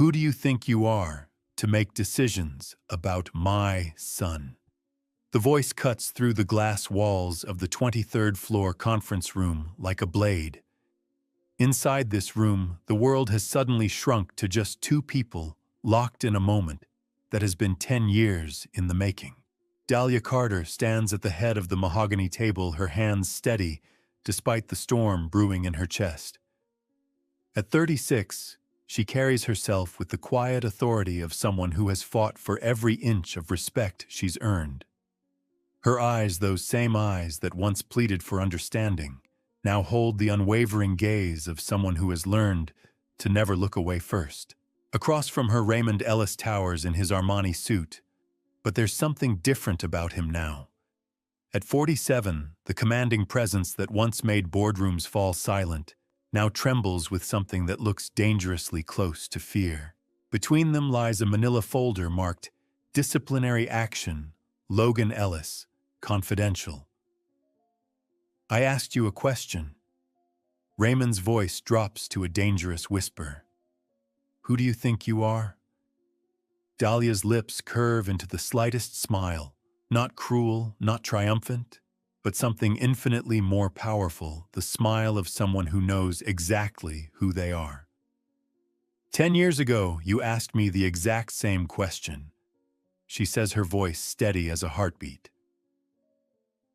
Who do you think you are to make decisions about my son? The voice cuts through the glass walls of the 23rd floor conference room like a blade. Inside this room, the world has suddenly shrunk to just two people locked in a moment that has been 10 years in the making. Dahlia Carter stands at the head of the mahogany table, her hands steady despite the storm brewing in her chest. At 36, she carries herself with the quiet authority of someone who has fought for every inch of respect she's earned. Her eyes, those same eyes that once pleaded for understanding, now hold the unwavering gaze of someone who has learned to never look away first. Across from her, Raymond Ellis towers in his Armani suit, but there's something different about him now. At 47, the commanding presence that once made boardrooms fall silent now trembles with something that looks dangerously close to fear. Between them lies a manila folder marked Disciplinary Action, Logan Ellis, Confidential. I asked you a question. Raymond's voice drops to a dangerous whisper. Who do you think you are? Dahlia's lips curve into the slightest smile, not cruel, not triumphant, but something infinitely more powerful, the smile of someone who knows exactly who they are. 10 years ago, you asked me the exact same question. She says, her voice steady as a heartbeat.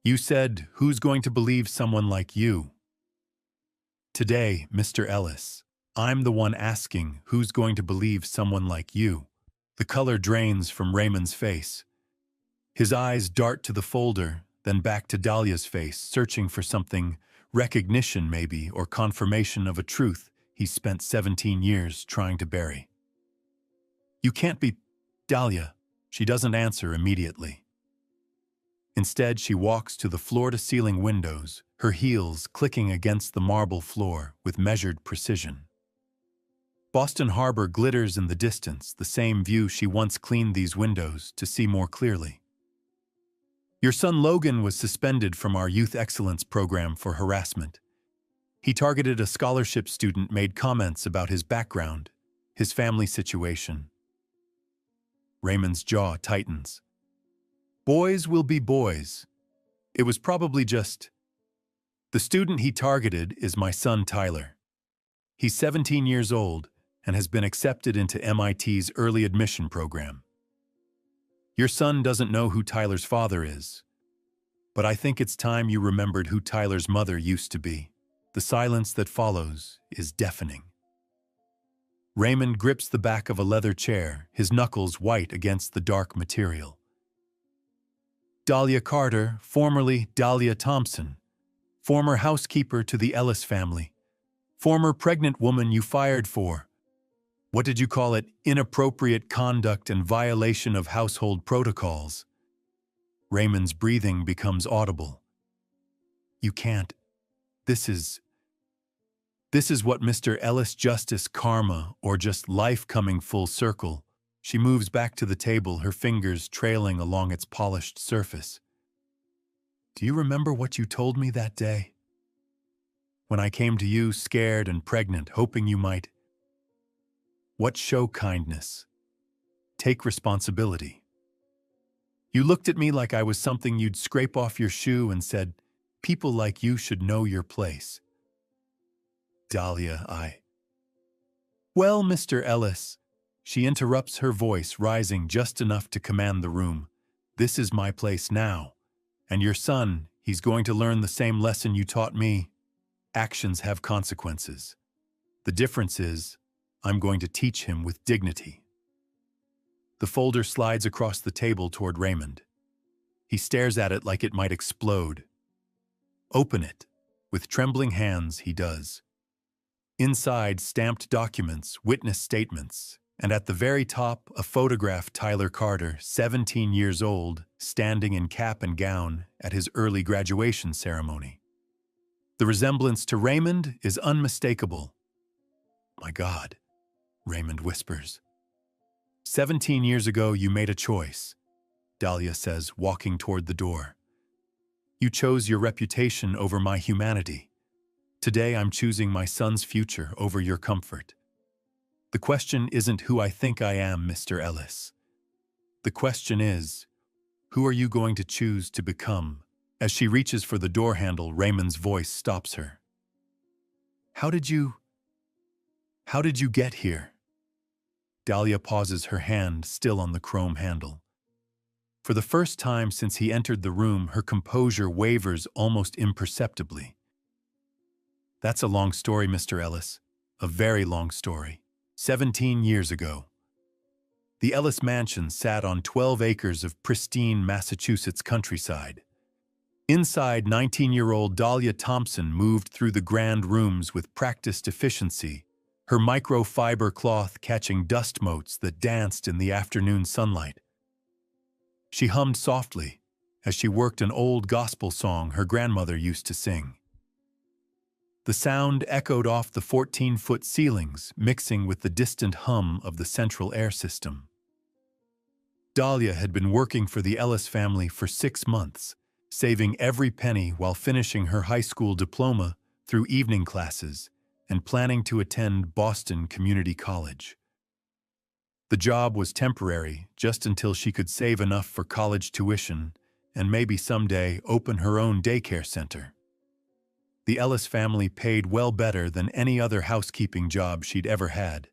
You said, who's going to believe someone like you? Today, Mr. Ellis, I'm the one asking who's going to believe someone like you. The color drains from Raymond's face. His eyes dart to the folder, then back to Dahlia's face, searching for something, recognition maybe, or confirmation of a truth he spent 17 years trying to bury. You can't be Dahlia. She doesn't answer immediately. Instead, she walks to the floor-to-ceiling windows, her heels clicking against the marble floor with measured precision. Boston Harbor glitters in the distance, the same view she once cleaned these windows to see more clearly. Your son Logan was suspended from our Youth Excellence program for harassment. He targeted a scholarship student, made comments about his background, his family situation. Raymond's jaw tightens. Boys will be boys. It was probably just... The student he targeted is my son Tyler. He's 17 years old and has been accepted into MIT's early admission program. Your son doesn't know who Tyler's father is, but I think it's time you remembered who Tyler's mother used to be. The silence that follows is deafening. Raymond grips the back of a leather chair, his knuckles white against the dark material. Dahlia Carter, formerly Dahlia Thompson, former housekeeper to the Ellis family, former pregnant woman you fired for, what did you call it, inappropriate conduct and violation of household protocols. Raymond's breathing becomes audible. You can't. This is what Mr. Ellis, justice, karma, or just life coming full circle. She moves back to the table, her fingers trailing along its polished surface. Do you remember what you told me that day? When I came to you, scared and pregnant, hoping you might... What show kindness? Take responsibility. You looked at me like I was something you'd scrape off your shoe and said, people like you should know your place. Dahlia, Well, Mr. Ellis, she interrupts, her voice rising just enough to command the room. This is my place now. And your son, he's going to learn the same lesson you taught me. Actions have consequences. The difference is, I'm going to teach him with dignity. The folder slides across the table toward Raymond. He stares at it like it might explode. Open it. With trembling hands, he does. Inside, stamped documents, witness statements, and at the very top, a photograph Tyler Carter, 17 years old, standing in cap and gown at his early graduation ceremony. The resemblance to Raymond is unmistakable. My God, Raymond whispers. 17 years ago, you made a choice, Dahlia says, walking toward the door. You chose your reputation over my humanity. Today, I'm choosing my son's future over your comfort. The question isn't who I think I am, Mr. Ellis. The question is, who are you going to choose to become? As she reaches for the door handle, Raymond's voice stops her. How did you get here? Dahlia pauses, her hand still on the chrome handle. For the first time since he entered the room, her composure wavers almost imperceptibly. That's a long story, Mr. Ellis. A very long story. 17 years ago. The Ellis mansion sat on 12 acres of pristine Massachusetts countryside. Inside, 19-year-old Dahlia Thompson moved through the grand rooms with practiced efficiency, her microfiber cloth catching dust motes that danced in the afternoon sunlight. She hummed softly as she worked an old gospel song her grandmother used to sing. The sound echoed off the 14-foot ceilings, mixing with the distant hum of the central air system. Dahlia had been working for the Ellis family for 6 months, saving every penny while finishing her high school diploma through evening classes and planning to attend Boston Community College. The job was temporary, just until she could save enough for college tuition and maybe someday open her own daycare center. The Ellis family paid well better than any other housekeeping job she'd ever had.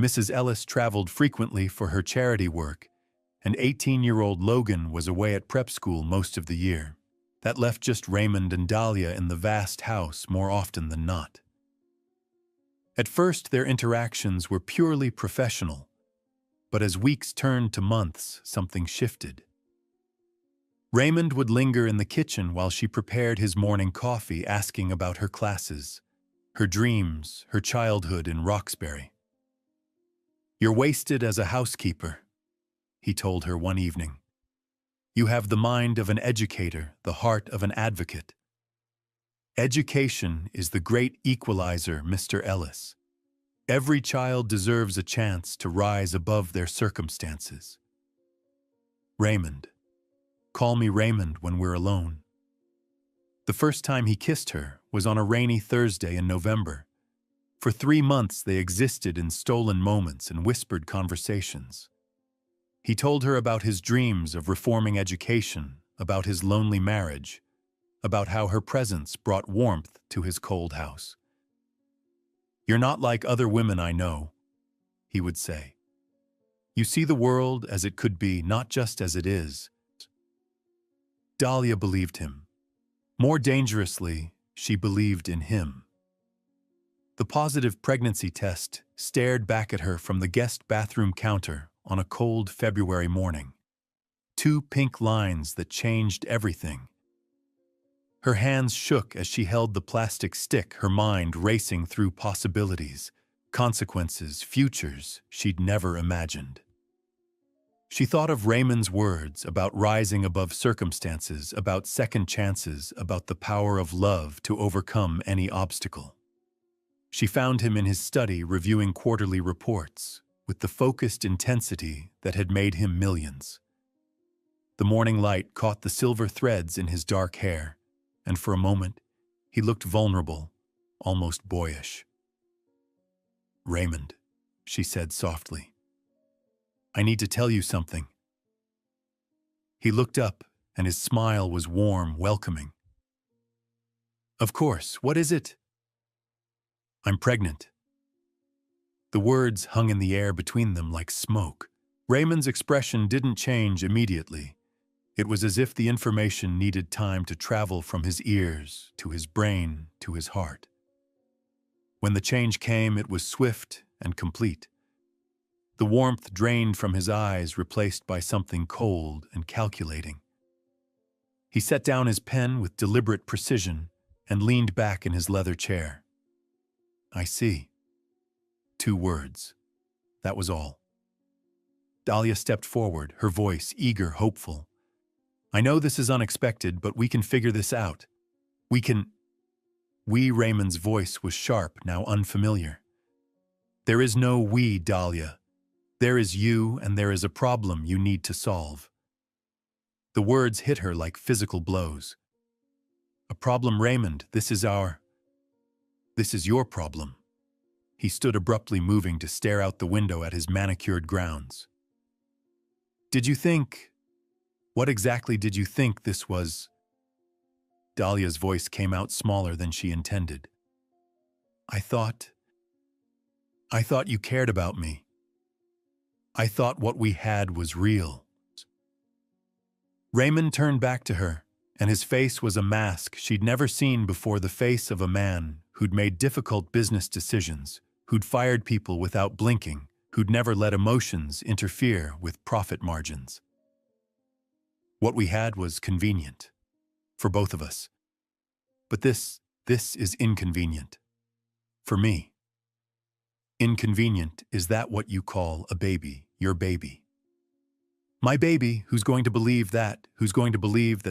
Mrs. Ellis traveled frequently for her charity work, and 18-year-old Logan was away at prep school most of the year. That left just Raymond and Dahlia in the vast house more often than not. At first, their interactions were purely professional, but as weeks turned to months, something shifted. Raymond would linger in the kitchen while she prepared his morning coffee, asking about her classes, her dreams, her childhood in Roxbury. "You're wasted as a housekeeper," he told her one evening. "You have the mind of an educator, the heart of an advocate. Education is the great equalizer, Mr. Ellis. Every child deserves a chance to rise above their circumstances." Raymond. Call me Raymond when we're alone. The first time he kissed her was on a rainy Thursday in November. For 3 months they existed in stolen moments and whispered conversations. He told her about his dreams of reforming education, about his lonely marriage, about how her presence brought warmth to his cold house. "You're not like other women I know," he would say. "You see the world as it could be, not just as it is." Dahlia believed him. More dangerously, she believed in him. The positive pregnancy test stared back at her from the guest bathroom counter on a cold February morning. 2 pink lines that changed everything. Her hands shook as she held the plastic stick, her mind racing through possibilities, consequences, futures she'd never imagined. She thought of Raymond's words about rising above circumstances, about second chances, about the power of love to overcome any obstacle. She found him in his study reviewing quarterly reports, with the focused intensity that had made him millions. The morning light caught the silver threads in his dark hair, and for a moment, he looked vulnerable, almost boyish. "Raymond," she said softly, "I need to tell you something." He looked up, and his smile was warm, welcoming. "Of course, what is it?" "I'm pregnant." The words hung in the air between them like smoke. Raymond's expression didn't change immediately. It was as if the information needed time to travel from his ears, to his brain, to his heart. When the change came, it was swift and complete. The warmth drained from his eyes, replaced by something cold and calculating. He set down his pen with deliberate precision and leaned back in his leather chair. "I see." 2 words. That was all. Dahlia stepped forward, her voice eager, hopeful. "I know this is unexpected, but we can figure this out. We can—" Raymond's voice was sharp, now unfamiliar. "There is no we, Dahlia. There is you, and there is a problem you need to solve." The words hit her like physical blows. "A problem, Raymond. This is your problem." He stood abruptly moving to stare out the window at his manicured grounds. "Did you think... What exactly did you think this was?" Dahlia's voice came out smaller than she intended. I thought you cared about me. I thought what we had was real." Raymond turned back to her, and his face was a mask she'd never seen before, the face of a man who'd made difficult business decisions, who'd fired people without blinking, who'd never let emotions interfere with profit margins. What we had was convenient, for both of us. But this is inconvenient. For me. Inconvenient, is that what you call a baby, your baby? My baby, who's going to believe that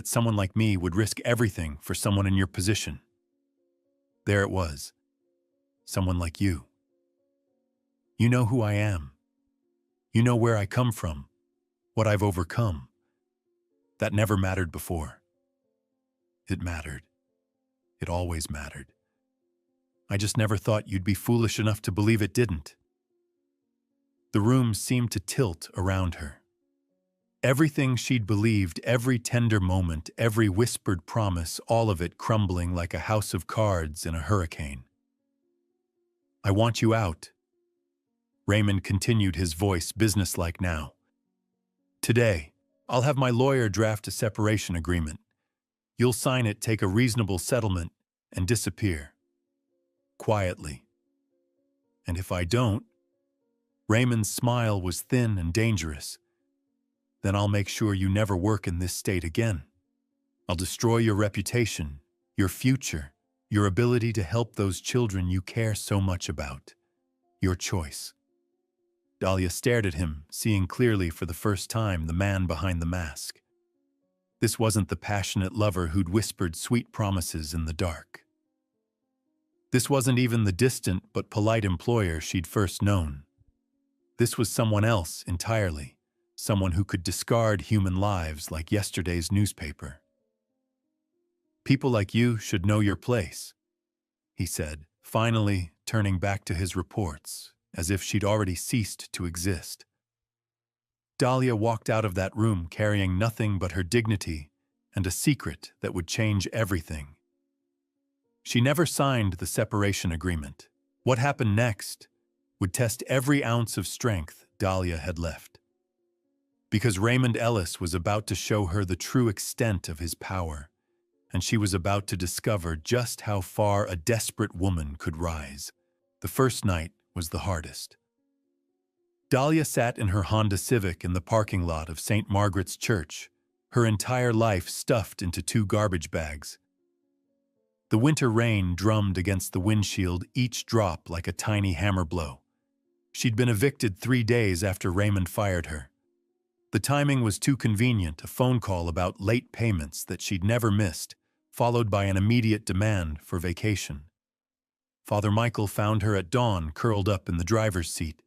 someone like me would risk everything for someone in your position. There it was. Someone like you. You know who I am. You know where I come from, what I've overcome. That never mattered before. It mattered. It always mattered. I just never thought you'd be foolish enough to believe it didn't. The room seemed to tilt around her. Everything she'd believed, every tender moment, every whispered promise, all of it crumbling like a house of cards in a hurricane. I want you out. Raymond continued, his voice businesslike now. Today, I'll have my lawyer draft a separation agreement. You'll sign it, take a reasonable settlement, and disappear. Quietly. And if I don't, Raymond's smile was thin and dangerous, then I'll make sure you never work in this state again. I'll destroy your reputation, your future, your ability to help those children you care so much about. Your choice. Dahlia stared at him, seeing clearly for the first time the man behind the mask. This wasn't the passionate lover who'd whispered sweet promises in the dark. This wasn't even the distant but polite employer she'd first known. This was someone else entirely, someone who could discard human lives like yesterday's newspaper. People like you should know your place, he said, finally turning back to his reports, as if she'd already ceased to exist. Dahlia walked out of that room carrying nothing but her dignity and a secret that would change everything. She never signed the separation agreement. What happened next would test every ounce of strength Dahlia had left. Because Raymond Ellis was about to show her the true extent of his power, and she was about to discover just how far a desperate woman could rise. The first night was the hardest. Dahlia sat in her Honda Civic in the parking lot of St. Margaret's Church, her entire life stuffed into 2 garbage bags. The winter rain drummed against the windshield, each drop like a tiny hammer blow. She'd been evicted 3 days after Raymond fired her. The timing was too convenient, a phone call about late payments that she'd never missed, followed by an immediate demand for vacation. Father Michael found her at dawn, curled up in the driver's seat.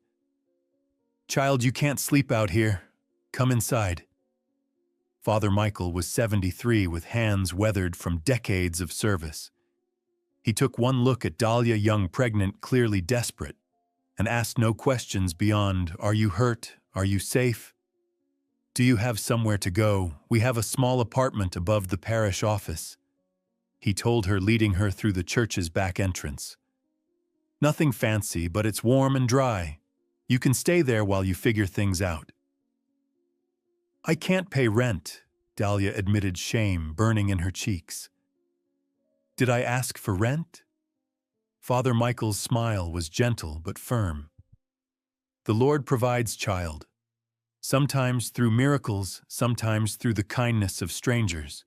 "Child, you can't sleep out here. Come inside." Father Michael was 73 with hands weathered from decades of service. He took one look at Dahlia, young, pregnant, clearly desperate, and asked no questions beyond, "Are you hurt? Are you safe? Do you have somewhere to go? We have a small apartment above the parish office," he told her, leading her through the church's back entrance. "Nothing fancy, but it's warm and dry. You can stay there while you figure things out." "I can't pay rent," Dahlia admitted, shame burning in her cheeks. "Did I ask for rent?" Father Michael's smile was gentle but firm. "The Lord provides, child. Sometimes through miracles, sometimes through the kindness of strangers.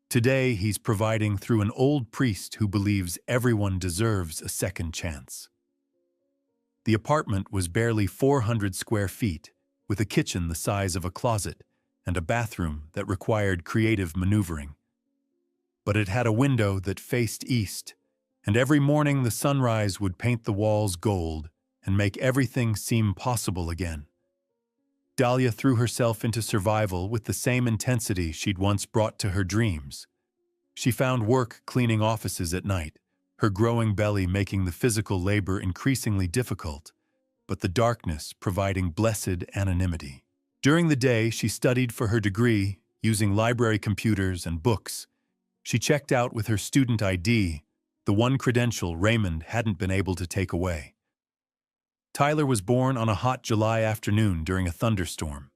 Today, he's providing through an old priest who believes everyone deserves a second chance." The apartment was barely 400 square feet, with a kitchen the size of a closet and a bathroom that required creative maneuvering. But it had a window that faced east, and every morning the sunrise would paint the walls gold and make everything seem possible again. Dahlia threw herself into survival with the same intensity she'd once brought to her dreams. She found work cleaning offices at night, her growing belly making the physical labor increasingly difficult, but the darkness providing blessed anonymity. During the day, she studied for her degree, using library computers and books. She checked out with her student ID, the one credential Raymond hadn't been able to take away. Tyler was born on a hot July afternoon during a thunderstorm.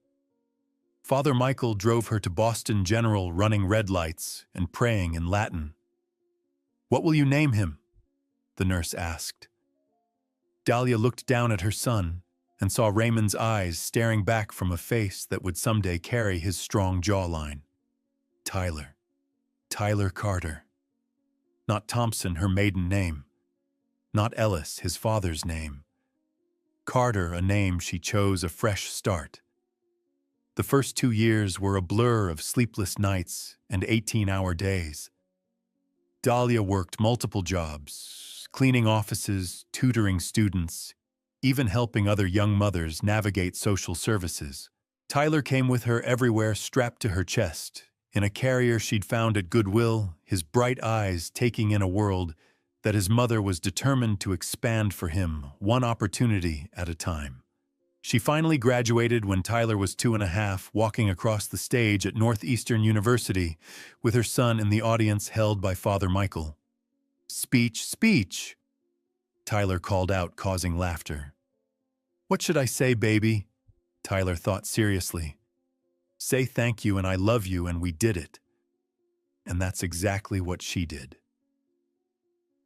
Father Michael drove her to Boston General running red lights and praying in Latin. "What will you name him?" the nurse asked. Dahlia looked down at her son and saw Raymond's eyes staring back from a face that would someday carry his strong jawline. Tyler. Tyler Carter. Not Thompson, her maiden name. Not Ellis, his father's name. Carter, a name she chose a fresh start. The first 2 years were a blur of sleepless nights and 18-hour days. Dahlia worked multiple jobs, cleaning offices, tutoring students, even helping other young mothers navigate social services. Tyler came with her everywhere, strapped to her chest, in a carrier she'd found at Goodwill, his bright eyes taking in a world that his mother was determined to expand for him, one opportunity at a time. She finally graduated when Tyler was 2.5, walking across the stage at Northeastern University with her son in the audience held by Father Michael. "Speech, speech!" Tyler called out, causing laughter. "What should I say, baby?" Tyler thought seriously. "Say thank you and I love you and we did it." And that's exactly what she did.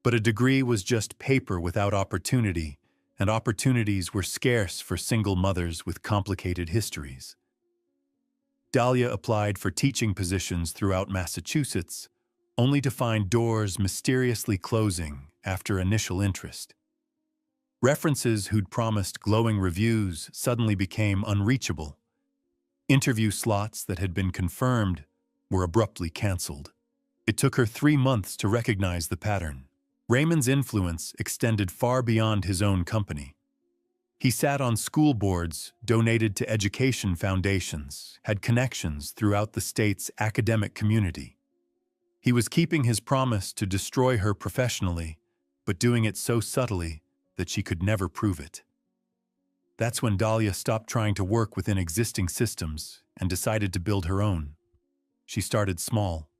But a degree was just paper without opportunity, and opportunities were scarce for single mothers with complicated histories. Dahlia applied for teaching positions throughout Massachusetts, only to find doors mysteriously closing after initial interest. References who'd promised glowing reviews suddenly became unreachable. Interview slots that had been confirmed were abruptly canceled. It took her 3 months to recognize the pattern. Raymond's influence extended far beyond his own company. He sat on school boards, donated to education foundations, had connections throughout the state's academic community. He was keeping his promise to destroy her professionally, but doing it so subtly that she could never prove it. That's when Dahlia stopped trying to work within existing systems and decided to build her own. She started small.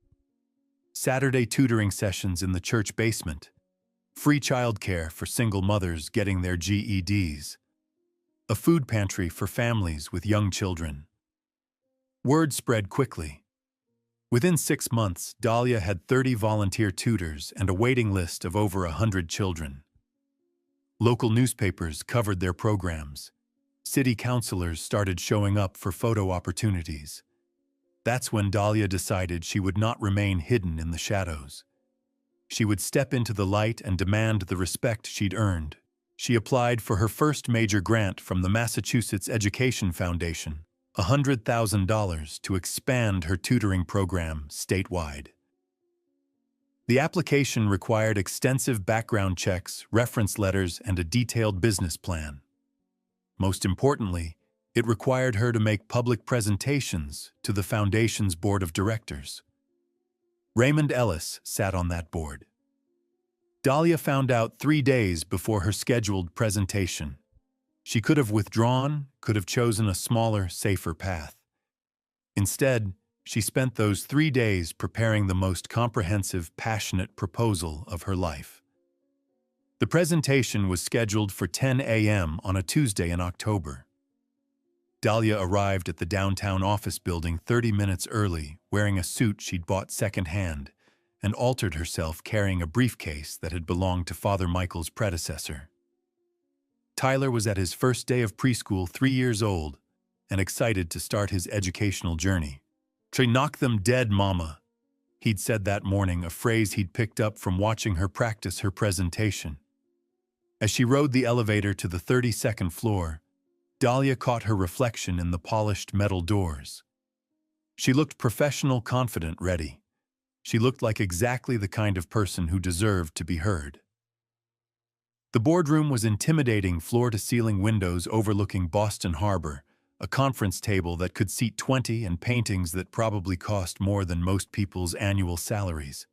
Saturday tutoring sessions in the church basement, free childcare for single mothers getting their GEDs, a food pantry for families with young children. Word spread quickly. Within 6 months, Dahlia had 30 volunteer tutors and a waiting list of over 100 children. Local newspapers covered their programs. City councilors started showing up for photo opportunities. That's when Dahlia decided she would not remain hidden in the shadows. She would step into the light and demand the respect she'd earned. She applied for her first major grant from the Massachusetts Education Foundation, $100,000 to expand her tutoring program statewide. The application required extensive background checks, reference letters, and a detailed business plan. Most importantly, it required her to make public presentations to the Foundation's board of directors. Raymond Ellis sat on that board. Dahlia found out 3 days before her scheduled presentation. She could have withdrawn, could have chosen a smaller, safer path. Instead, she spent those 3 days preparing the most comprehensive, passionate proposal of her life. The presentation was scheduled for 10 a.m. on a Tuesday in October. Dahlia arrived at the downtown office building 30 minutes early, wearing a suit she'd bought secondhand, and altered herself carrying a briefcase that had belonged to Father Michael's predecessor. Tyler was at his first day of preschool, 3 years old, and excited to start his educational journey. "She knocked them dead, Mama," he'd said that morning, a phrase he'd picked up from watching her practice her presentation. As she rode the elevator to the 32nd floor, Dahlia caught her reflection in the polished metal doors. She looked professional, confident, ready. She looked like exactly the kind of person who deserved to be heard. The boardroom was intimidating, floor-to-ceiling windows overlooking Boston Harbor, a conference table that could seat 20, and paintings that probably cost more than most people's annual salaries.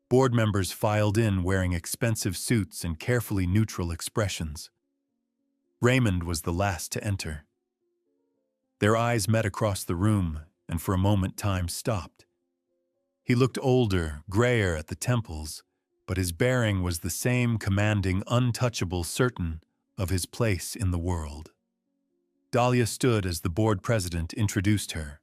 Board members filed in wearing expensive suits and carefully neutral expressions. Raymond was the last to enter. Their eyes met across the room, and for a moment time stopped. He looked older, grayer at the temples, but his bearing was the same commanding, untouchable, certain of his place in the world. Dahlia stood as the board president introduced her.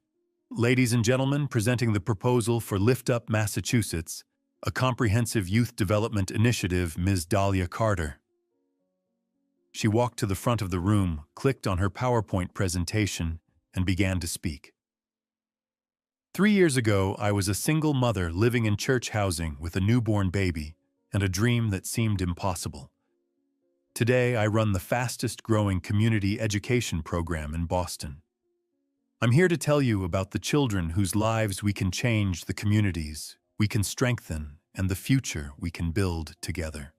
Ladies and gentlemen, presenting the proposal for Lift Up Massachusetts, a comprehensive youth development initiative, Ms. Dahlia Carter. She walked to the front of the room, clicked on her PowerPoint presentation, and began to speak. 3 years ago, I was a single mother living in church housing with a newborn baby and a dream that seemed impossible. Today, I run the fastest-growing community education program in Boston. I'm here to tell you about the children whose lives we can change, the communities we can strengthen, and the future we can build together.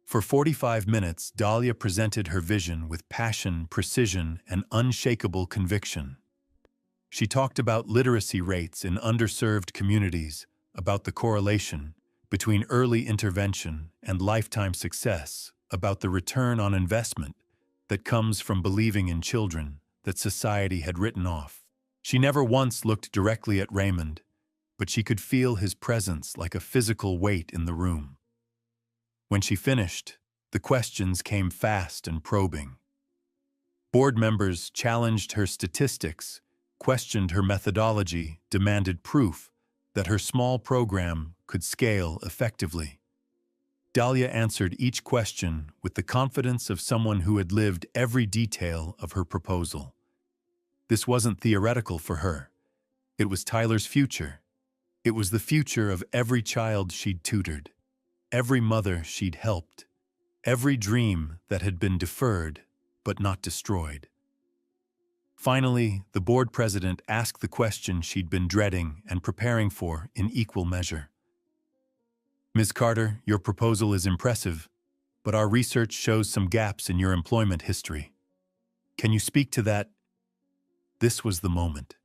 For 45 minutes, Dahlia presented her vision with passion, precision, and unshakable conviction. She talked about literacy rates in underserved communities, about the correlation between early intervention and lifetime success, about the return on investment that comes from believing in children that society had written off. She never once looked directly at Raymond, but she could feel his presence like a physical weight in the room. When she finished, the questions came fast and probing. Board members challenged her statistics, questioned her methodology, demanded proof that her small program could scale effectively. Dahlia answered each question with the confidence of someone who had lived every detail of her proposal. This wasn't theoretical for her. It was Tyler's future. It was the future of every child she'd tutored, every mother she'd helped, every dream that had been deferred but not destroyed. Finally, the board president asked the question she'd been dreading and preparing for in equal measure. Ms. Carter, your proposal is impressive, but our research shows some gaps in your employment history. Can you speak to that? This was the moment.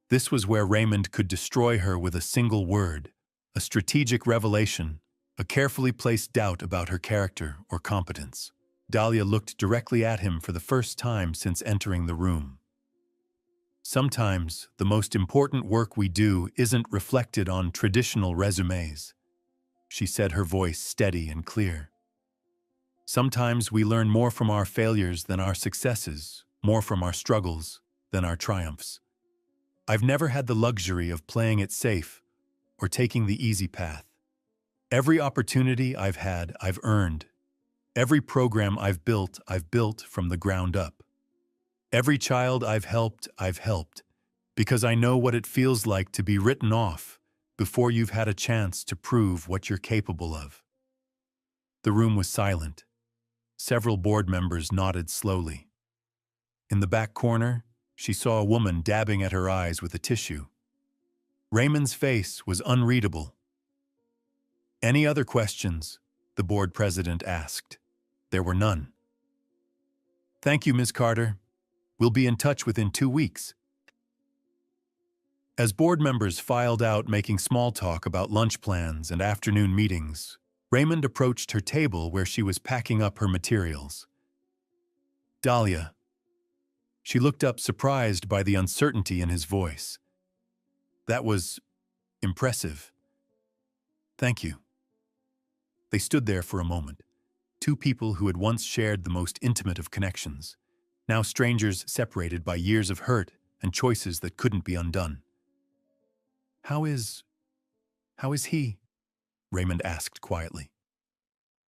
This was where Raymond could destroy her with a single word, a strategic revelation, a carefully placed doubt about her character or competence. Dahlia looked directly at him for the first time since entering the room. Sometimes, the most important work we do isn't reflected on traditional resumes, she said, her voice steady and clear. Sometimes we learn more from our failures than our successes, more from our struggles than our triumphs. I've never had the luxury of playing it safe or taking the easy path. Every opportunity I've had, I've earned. Every program I've built from the ground up. Every child I've helped, because I know what it feels like to be written off before you've had a chance to prove what you're capable of. The room was silent. Several board members nodded slowly. In the back corner, she saw a woman dabbing at her eyes with a tissue. Raymond's face was unreadable. Any other questions? The board president asked. There were none. Thank you, Ms. Carter. We'll be in touch within 2 weeks. As board members filed out making small talk about lunch plans and afternoon meetings, Raymond approached her table where she was packing up her materials. Dahlia. She looked up, surprised by the uncertainty in his voice. That was impressive. Thank you. They stood there for a moment, two people who had once shared the most intimate of connections, now strangers separated by years of hurt and choices that couldn't be undone. How is he? Raymond asked quietly.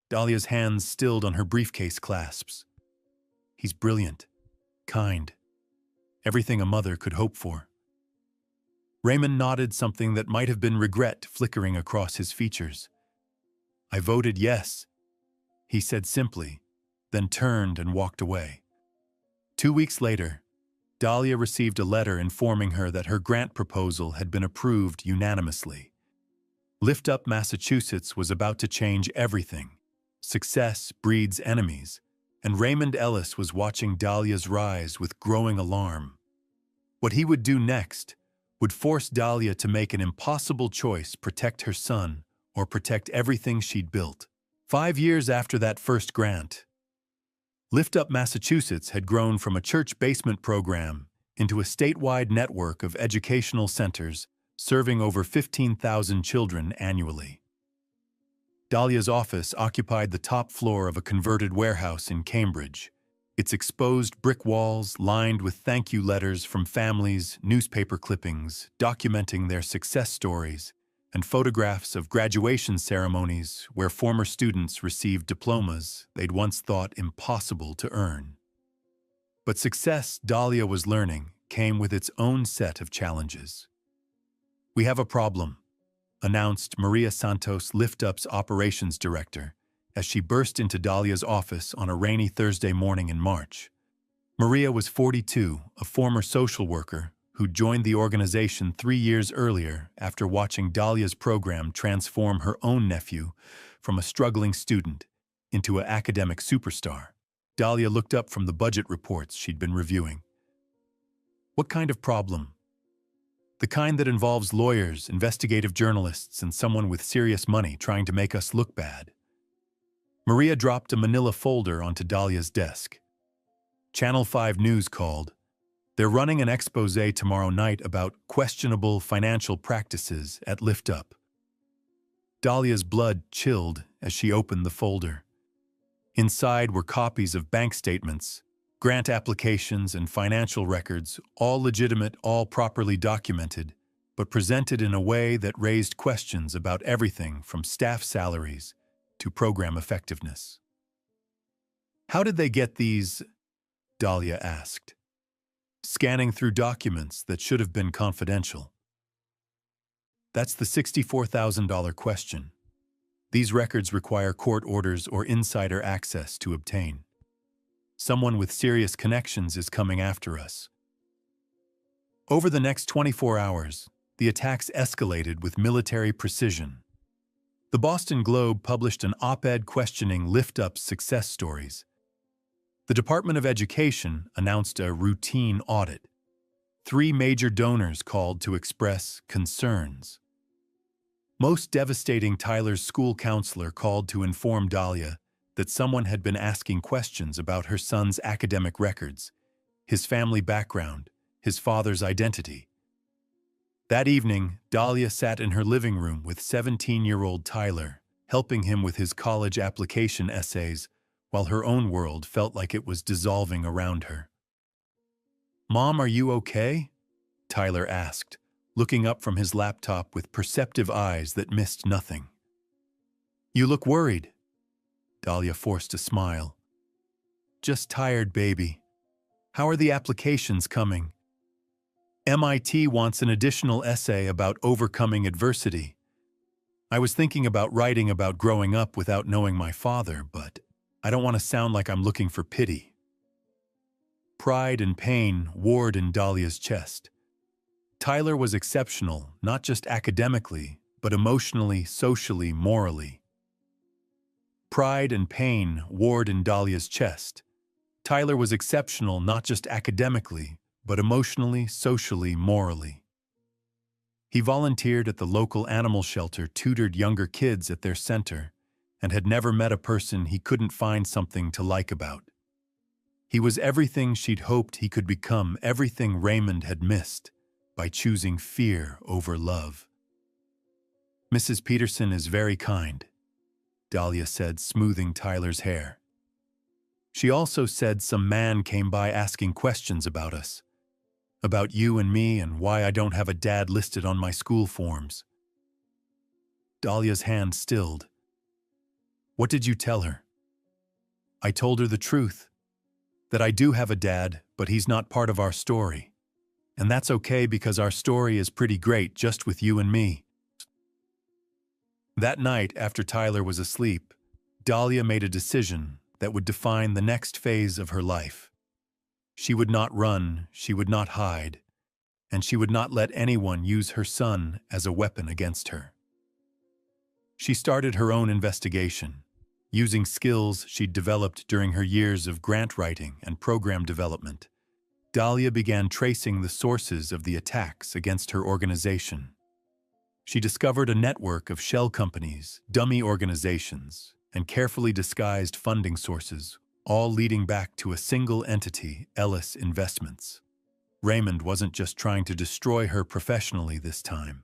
Dahlia's hands stilled on her briefcase clasps. He's brilliant, kind, everything a mother could hope for. Raymond nodded, something that might have been regret flickering across his features. I voted yes, he said simply, then turned and walked away. 2 weeks later, Dahlia received a letter informing her that her grant proposal had been approved unanimously. Lift Up Massachusetts was about to change everything. Success breeds enemies, and Raymond Ellis was watching Dahlia's rise with growing alarm. What he would do next would force Dahlia to make an impossible choice: protect her son or protect everything she'd built. 5 years after that first grant, Lift Up Massachusetts had grown from a church basement program into a statewide network of educational centers serving over 15,000 children annually. Dahlia's office occupied the top floor of a converted warehouse in Cambridge, its exposed brick walls lined with thank you letters from families, newspaper clippings documenting their success stories, and photographs of graduation ceremonies where former students received diplomas they'd once thought impossible to earn. But success, Dahlia was learning, came with its own set of challenges. "We have a problem," announced Maria Santos, Lift Up's operations director, as she burst into Dahlia's office on a rainy Thursday morning in March. Maria was 42, a former social worker who joined the organization 3 years earlier after watching Dahlia's program transform her own nephew from a struggling student into an academic superstar. Dahlia looked up from the budget reports she'd been reviewing. "What kind of problem?" "The kind that involves lawyers, investigative journalists, and someone with serious money trying to make us look bad." Maria dropped a manila folder onto Dahlia's desk. Channel 5 News called. "They're running an expose tomorrow night about questionable financial practices at Lift Up." Dahlia's blood chilled as she opened the folder. Inside were copies of bank statements, grant applications, and financial records, all legitimate, all properly documented, but presented in a way that raised questions about everything from staff salaries to program effectiveness. "How did they get these?" Dahlia asked, scanning through documents that should have been confidential. "That's the $64,000 question. These records require court orders or insider access to obtain. Someone with serious connections is coming after us." Over the next 24 hours, the attacks escalated with military precision. The Boston Globe published an op-ed questioning Lift Up's success stories. The Department of Education announced a routine audit. 3 major donors called to express concerns. Most devastating, Tyler's school counselor called to inform Dahlia that someone had been asking questions about her son's academic records, his family background, his father's identity. That evening, Dahlia sat in her living room with 17-year-old Tyler, helping him with his college application essays, while her own world felt like it was dissolving around her. "Mom, are you okay?" Tyler asked, looking up from his laptop with perceptive eyes that missed nothing. "You look worried." Dahlia forced a smile. "Just tired, baby. How are the applications coming?" "MIT wants an additional essay about overcoming adversity. I was thinking about writing about growing up without knowing my father, but I don't want to sound like I'm looking for pity." Pride and pain warred in Dahlia's chest. Tyler was exceptional, not just academically, but emotionally, socially, morally. Pride and pain warred in Dahlia's chest. Tyler was exceptional not just academically, but emotionally, socially, morally. He volunteered at the local animal shelter, tutored younger kids at their center, and had never met a person he couldn't find something to like about. He was everything she'd hoped he could become, everything Raymond had missed, by choosing fear over love. "Mrs. Peterson is very kind," Dahlia said, smoothing Tyler's hair. "She also said some man came by asking questions about us, about you and me and why I don't have a dad listed on my school forms." Dahlia's hand stilled. "What did you tell her?" "I told her the truth, that I do have a dad, but he's not part of our story. And that's okay because our story is pretty great just with you and me." That night, after Tyler was asleep, Dahlia made a decision that would define the next phase of her life. She would not run, she would not hide, and she would not let anyone use her son as a weapon against her. She started her own investigation, using skills she'd developed during her years of grant writing and program development. Dahlia began tracing the sources of the attacks against her organization. She discovered a network of shell companies, dummy organizations, and carefully disguised funding sources, all leading back to a single entity, Ellis Investments. Raymond wasn't just trying to destroy her professionally this time.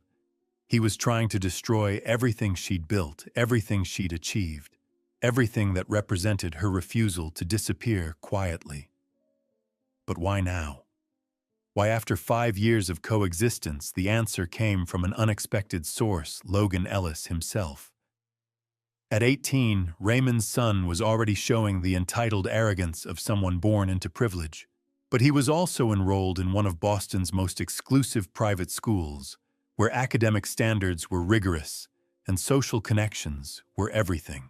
He was trying to destroy everything she'd built, everything she'd achieved, everything that represented her refusal to disappear quietly. But why now? Why, after 5 years of coexistence, the answer came from an unexpected source, Logan Ellis himself. At 18, Raymond's son was already showing the entitled arrogance of someone born into privilege. But he was also enrolled in one of Boston's most exclusive private schools, where academic standards were rigorous and social connections were everything.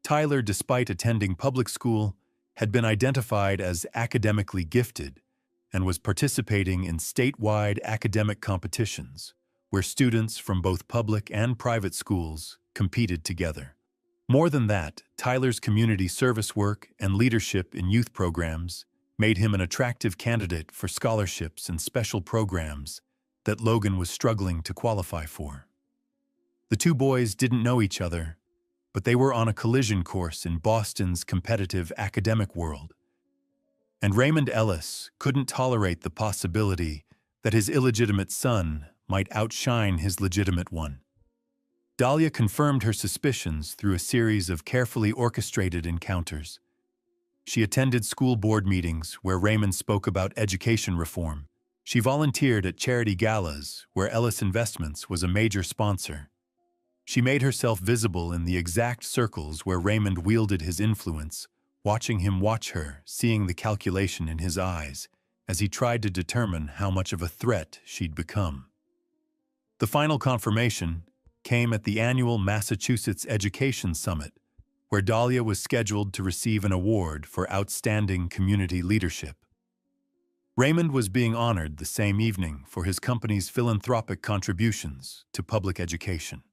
Tyler, despite attending public school, had been identified as academically gifted and was participating in statewide academic competitions, where students from both public and private schools competed together. More than that, Tyler's community service work and leadership in youth programs made him an attractive candidate for scholarships and special programs that Logan was struggling to qualify for. The two boys didn't know each other, but they were on a collision course in Boston's competitive academic world. And Raymond Ellis couldn't tolerate the possibility that his illegitimate son might outshine his legitimate one. Dahlia confirmed her suspicions through a series of carefully orchestrated encounters. She attended school board meetings where Raymond spoke about education reform. She volunteered at charity galas where Ellis Investments was a major sponsor. She made herself visible in the exact circles where Raymond wielded his influence, watching him watch her, seeing the calculation in his eyes as he tried to determine how much of a threat she'd become. The final confirmation came at the annual Massachusetts Education Summit, where Dahlia was scheduled to receive an award for outstanding community leadership. Raymond was being honored the same evening for his company's philanthropic contributions to public education.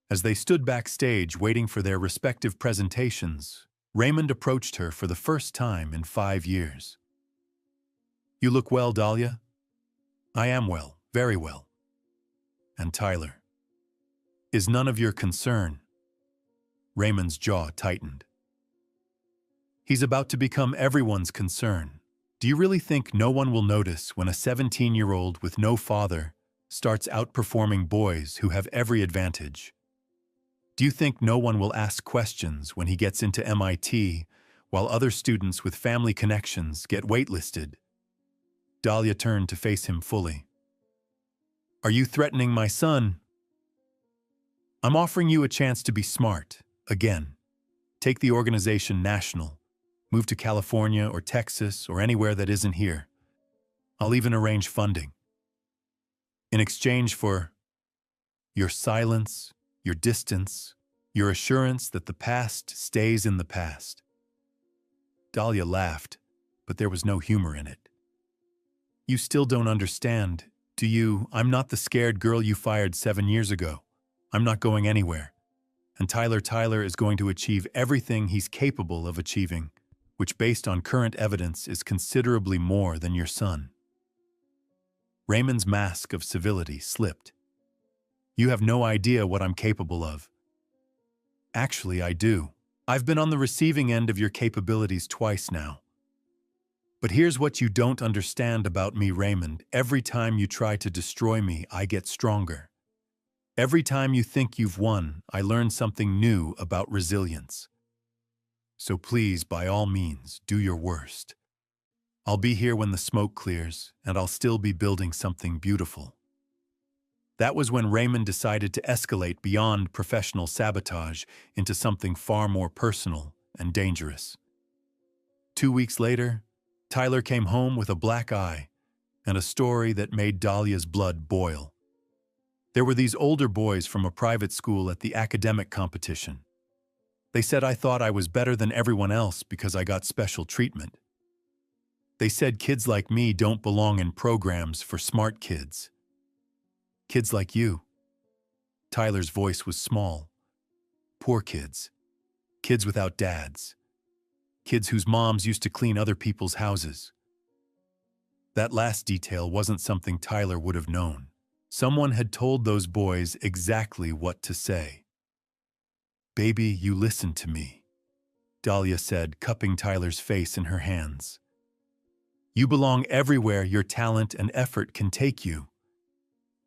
As they stood backstage waiting for their respective presentations, Raymond approached her for the first time in 5 years. "You look well, Dahlia." "I am well, very well." "And Tyler is none of your concern." Raymond's jaw tightened. "He's about to become everyone's concern. Do you really think no one will notice when a 17-year-old with no father starts outperforming boys who have every advantage? Do you think no one will ask questions when he gets into MIT while other students with family connections get waitlisted?" Dahlia turned to face him fully. "Are you threatening my son?" "I'm offering you a chance to be smart, again. Take the organization national. Move to California or Texas or anywhere that isn't here. I'll even arrange funding. In exchange for your silence, your distance, your assurance that the past stays in the past." Dahlia laughed, but there was no humor in it. "You still don't understand, do you? I'm not the scared girl you fired 7 years ago. I'm not going anywhere. And Tyler is going to achieve everything he's capable of achieving, which based on current evidence is considerably more than your son." Raymond's mask of civility slipped. "You have no idea what I'm capable of." "Actually, I do. I've been on the receiving end of your capabilities twice now. But here's what you don't understand about me, Raymond. Every time you try to destroy me, I get stronger. Every time you think you've won, I learn something new about resilience. So please, by all means, do your worst. I'll be here when the smoke clears, and I'll still be building something beautiful." That was when Raymond decided to escalate beyond professional sabotage into something far more personal and dangerous. 2 weeks later, Tyler came home with a black eye and a story that made Dahlia's blood boil. There were these older boys from a private school at the academic competition. They said I thought I was better than everyone else because I got special treatment. They said kids like me don't belong in programs for smart kids. Kids like you. Tyler's voice was small. Poor kids. Kids without dads. kids whose moms used to clean other people's houses. That last detail wasn't something Tyler would have known. Someone had told those boys exactly what to say. "Baby, you listen to me," Dahlia said, cupping Tyler's face in her hands. "You belong everywhere your talent and effort can take you.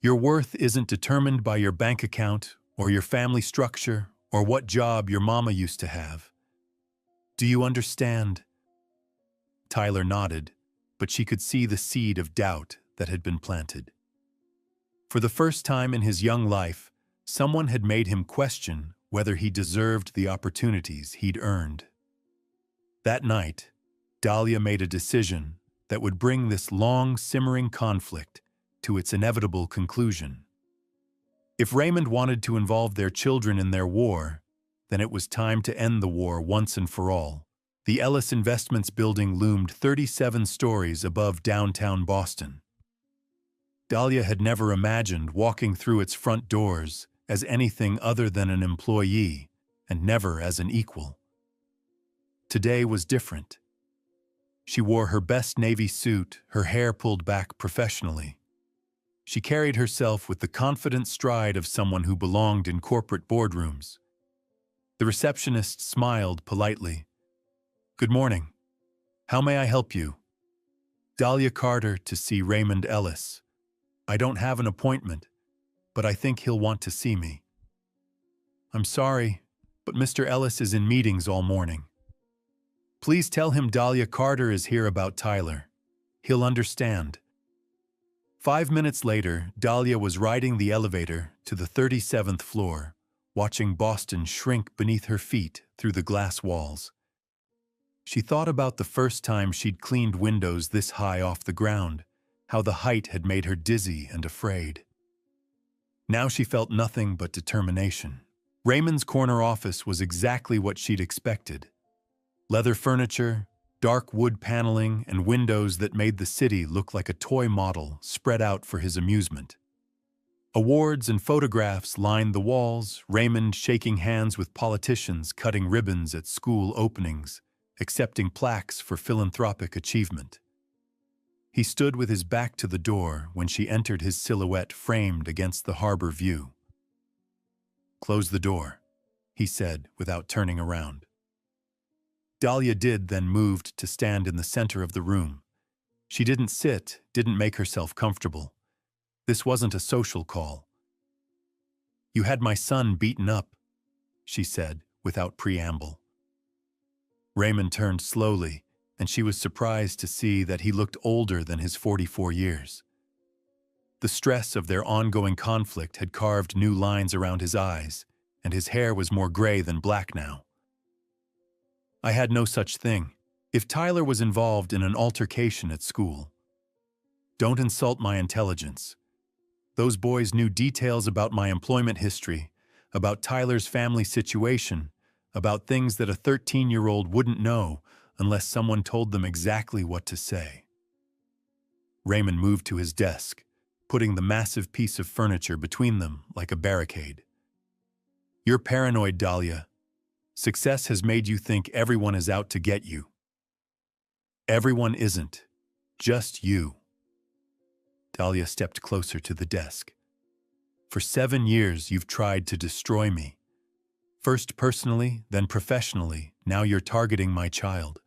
Your worth isn't determined by your bank account or your family structure or what job your mama used to have. Do you understand?" Tyler nodded, but she could see the seed of doubt that had been planted. For the first time in his young life, someone had made him question whether he deserved the opportunities he'd earned. That night, Dahlia made a decision that would bring this long, simmering conflict to its inevitable conclusion. If Raymond wanted to involve their children in their war, then it was time to end the war once and for all. The Ellis Investments building loomed 37 stories above downtown Boston. Dahlia had never imagined walking through its front doors as anything other than an employee, and never as an equal. Today was different. She wore her best navy suit, her hair pulled back professionally. She carried herself with the confident stride of someone who belonged in corporate boardrooms. The receptionist smiled politely. "Good morning. How may I help you?" "Dahlia Carter to see Raymond Ellis. I don't have an appointment, but I think he'll want to see me." "I'm sorry, but Mr. Ellis is in meetings all morning." "Please tell him Dahlia Carter is here about Tyler. He'll understand." 5 minutes later, Dahlia was riding the elevator to the 37th floor, watching Boston shrink beneath her feet through the glass walls. She thought about the first time she'd cleaned windows this high off the ground, how the height had made her dizzy and afraid. Now she felt nothing but determination. Raymond's corner office was exactly what she'd expected. Leather furniture, dark wood paneling, and windows that made the city look like a toy model spread out for his amusement. Awards and photographs lined the walls, Raymond shaking hands with politicians cutting ribbons at school openings, accepting plaques for philanthropic achievement. He stood with his back to the door when she entered, his silhouette framed against the harbor view. "Close the door," he said without turning around. Dahlia did, then moved to stand in the center of the room. She didn't sit, didn't make herself comfortable. This wasn't a social call. "You had my son beaten up," she said without preamble. Raymond turned slowly, and she was surprised to see that he looked older than his 44 years. The stress of their ongoing conflict had carved new lines around his eyes, and his hair was more gray than black now. "I had no such thing. If Tyler was involved in an altercation at school. Don't insult my intelligence. Those boys knew details about my employment history, about Tyler's family situation, about things that a 13-year-old wouldn't know unless someone told them exactly what to say." Raymond moved to his desk, putting the massive piece of furniture between them like a barricade. "You're paranoid, Dahlia. Success has made you think everyone is out to get you. Everyone isn't. Just you." Dahlia stepped closer to the desk. "For 7 years, you've tried to destroy me. First personally, then professionally, now you're targeting my child.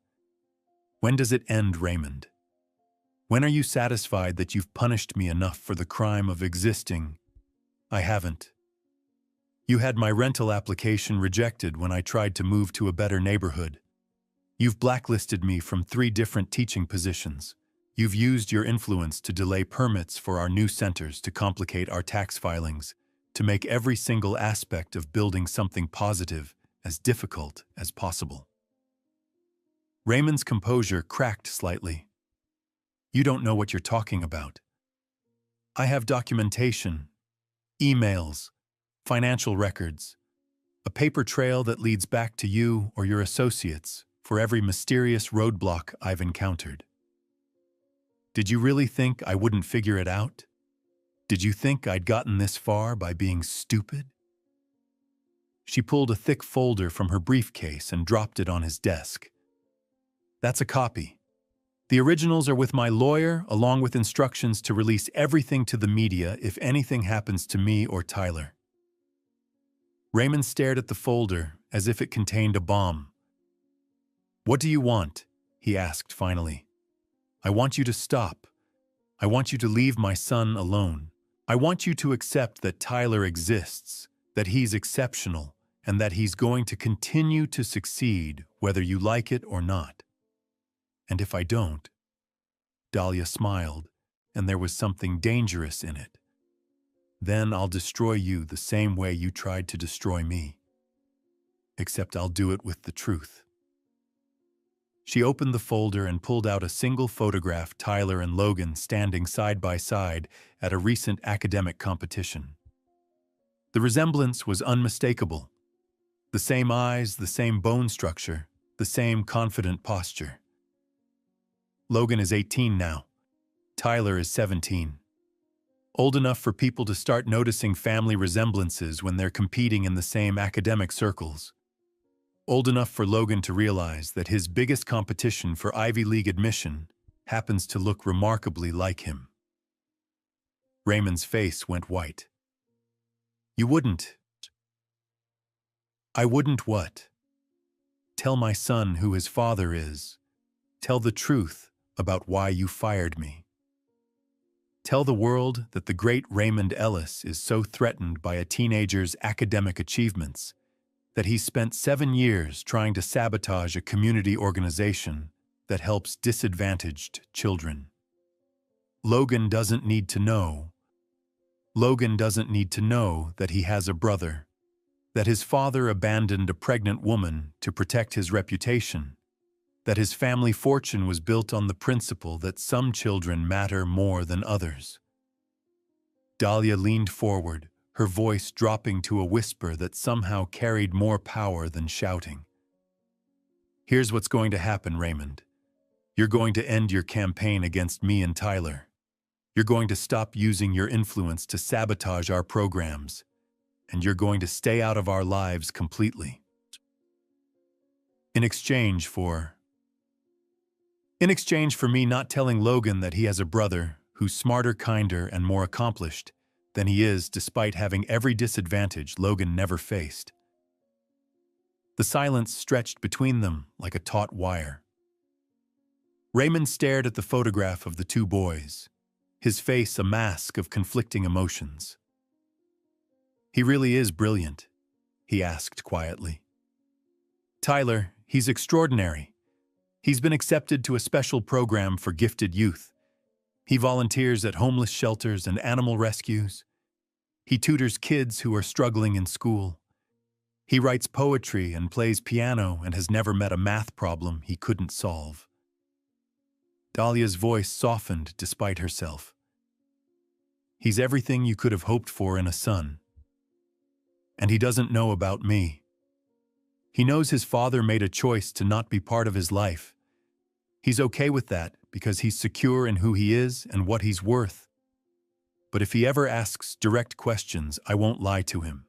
When does it end, Raymond? When are you satisfied that you've punished me enough for the crime of existing? I haven't. You had my rental application rejected when I tried to move to a better neighborhood. You've blacklisted me from 3 different teaching positions. You've used your influence to delay permits for our new centers, to complicate our tax filings, to make every single aspect of building something positive as difficult as possible." Raymond's composure cracked slightly. "You don't know what you're talking about. I have documentation, emails, financial records, a paper trail that leads back to you or your associates for every mysterious roadblock I've encountered. Did you really think I wouldn't figure it out? Did you think I'd gotten this far by being stupid?" She pulled a thick folder from her briefcase and dropped it on his desk. That's a copy. The originals are with my lawyer, along with instructions to release everything to the media if anything happens to me or Tyler. Raymond stared at the folder as if it contained a bomb. "What do you want?" he asked finally. "I want you to stop. I want you to leave my son alone. I want you to accept that Tyler exists, that he's exceptional, and that he's going to continue to succeed whether you like it or not. And if I don't," Dahlia smiled, and there was something dangerous in it, "then I'll destroy you the same way you tried to destroy me. Except I'll do it with the truth." She opened the folder and pulled out a single photograph: Tyler and Logan standing side by side at a recent academic competition. The resemblance was unmistakable. The same eyes, the same bone structure, the same confident posture. Logan is 18 now. Tyler is 17. Old enough for people to start noticing family resemblances when they're competing in the same academic circles. Old enough for Logan to realize that his biggest competition for Ivy League admission happens to look remarkably like him. Raymond's face went white. "You wouldn't." "I wouldn't what?" "Tell my son who his father is. Tell the truth about why you fired me. Tell the world that the great Raymond Ellis is so threatened by a teenager's academic achievements that he spent 7 years trying to sabotage a community organization that helps disadvantaged children. Logan doesn't need to know. Logan doesn't need to know that he has a brother, that his father abandoned a pregnant woman to protect his reputation, that his family fortune was built on the principle that some children matter more than others." Dahlia leaned forward, her voice dropping to a whisper that somehow carried more power than shouting. "Here's what's going to happen, Raymond. You're going to end your campaign against me and Tyler. You're going to stop using your influence to sabotage our programs, and you're going to stay out of our lives completely. In exchange for me not telling Logan that he has a brother who's smarter, kinder, and more accomplished than he is, despite having every disadvantage Logan never faced." The silence stretched between them like a taut wire. Raymond stared at the photograph of the two boys, his face a mask of conflicting emotions. "He really is brilliant?" he asked quietly. "Tyler, he's extraordinary. He's been accepted to a special program for gifted youth. He volunteers at homeless shelters and animal rescues. He tutors kids who are struggling in school. He writes poetry and plays piano and has never met a math problem he couldn't solve." Dahlia's voice softened despite herself. "He's everything you could have hoped for in a son. And he doesn't know about me. He knows his father made a choice to not be part of his life. He's okay with that because he's secure in who he is and what he's worth. But if he ever asks direct questions, I won't lie to him."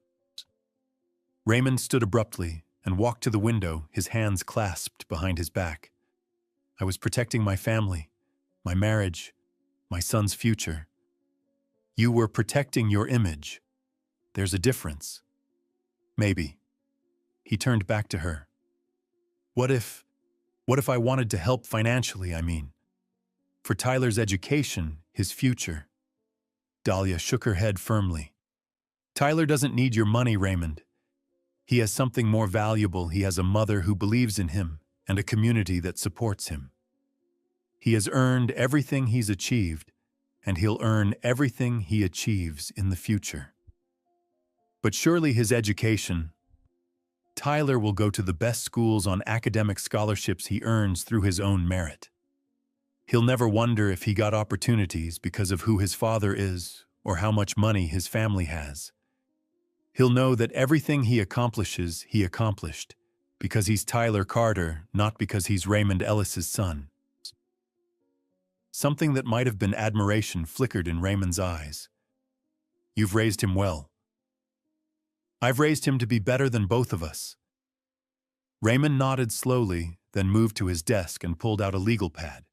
Raymond stood abruptly and walked to the window, his hands clasped behind his back. "I was protecting my family, my marriage, my son's future. You were protecting your image. There's a difference." "Maybe." He turned back to her. What if I wanted to help financially, I mean? For Tyler's education, his future?" Dahlia shook her head firmly. "Tyler doesn't need your money, Raymond. He has something more valuable. He has a mother who believes in him and a community that supports him. He has earned everything he's achieved, and he'll earn everything he achieves in the future. But surely his education, Tyler will go to the best schools on academic scholarships he earns through his own merit. He'll never wonder if he got opportunities because of who his father is or how much money his family has. He'll know that everything he accomplishes, he accomplished because he's Tyler Carter, not because he's Raymond Ellis's son." Something that might have been admiration flickered in Raymond's eyes. "You've raised him well." "I've raised him to be better than both of us." Raymond nodded slowly, then moved to his desk and pulled out a legal pad.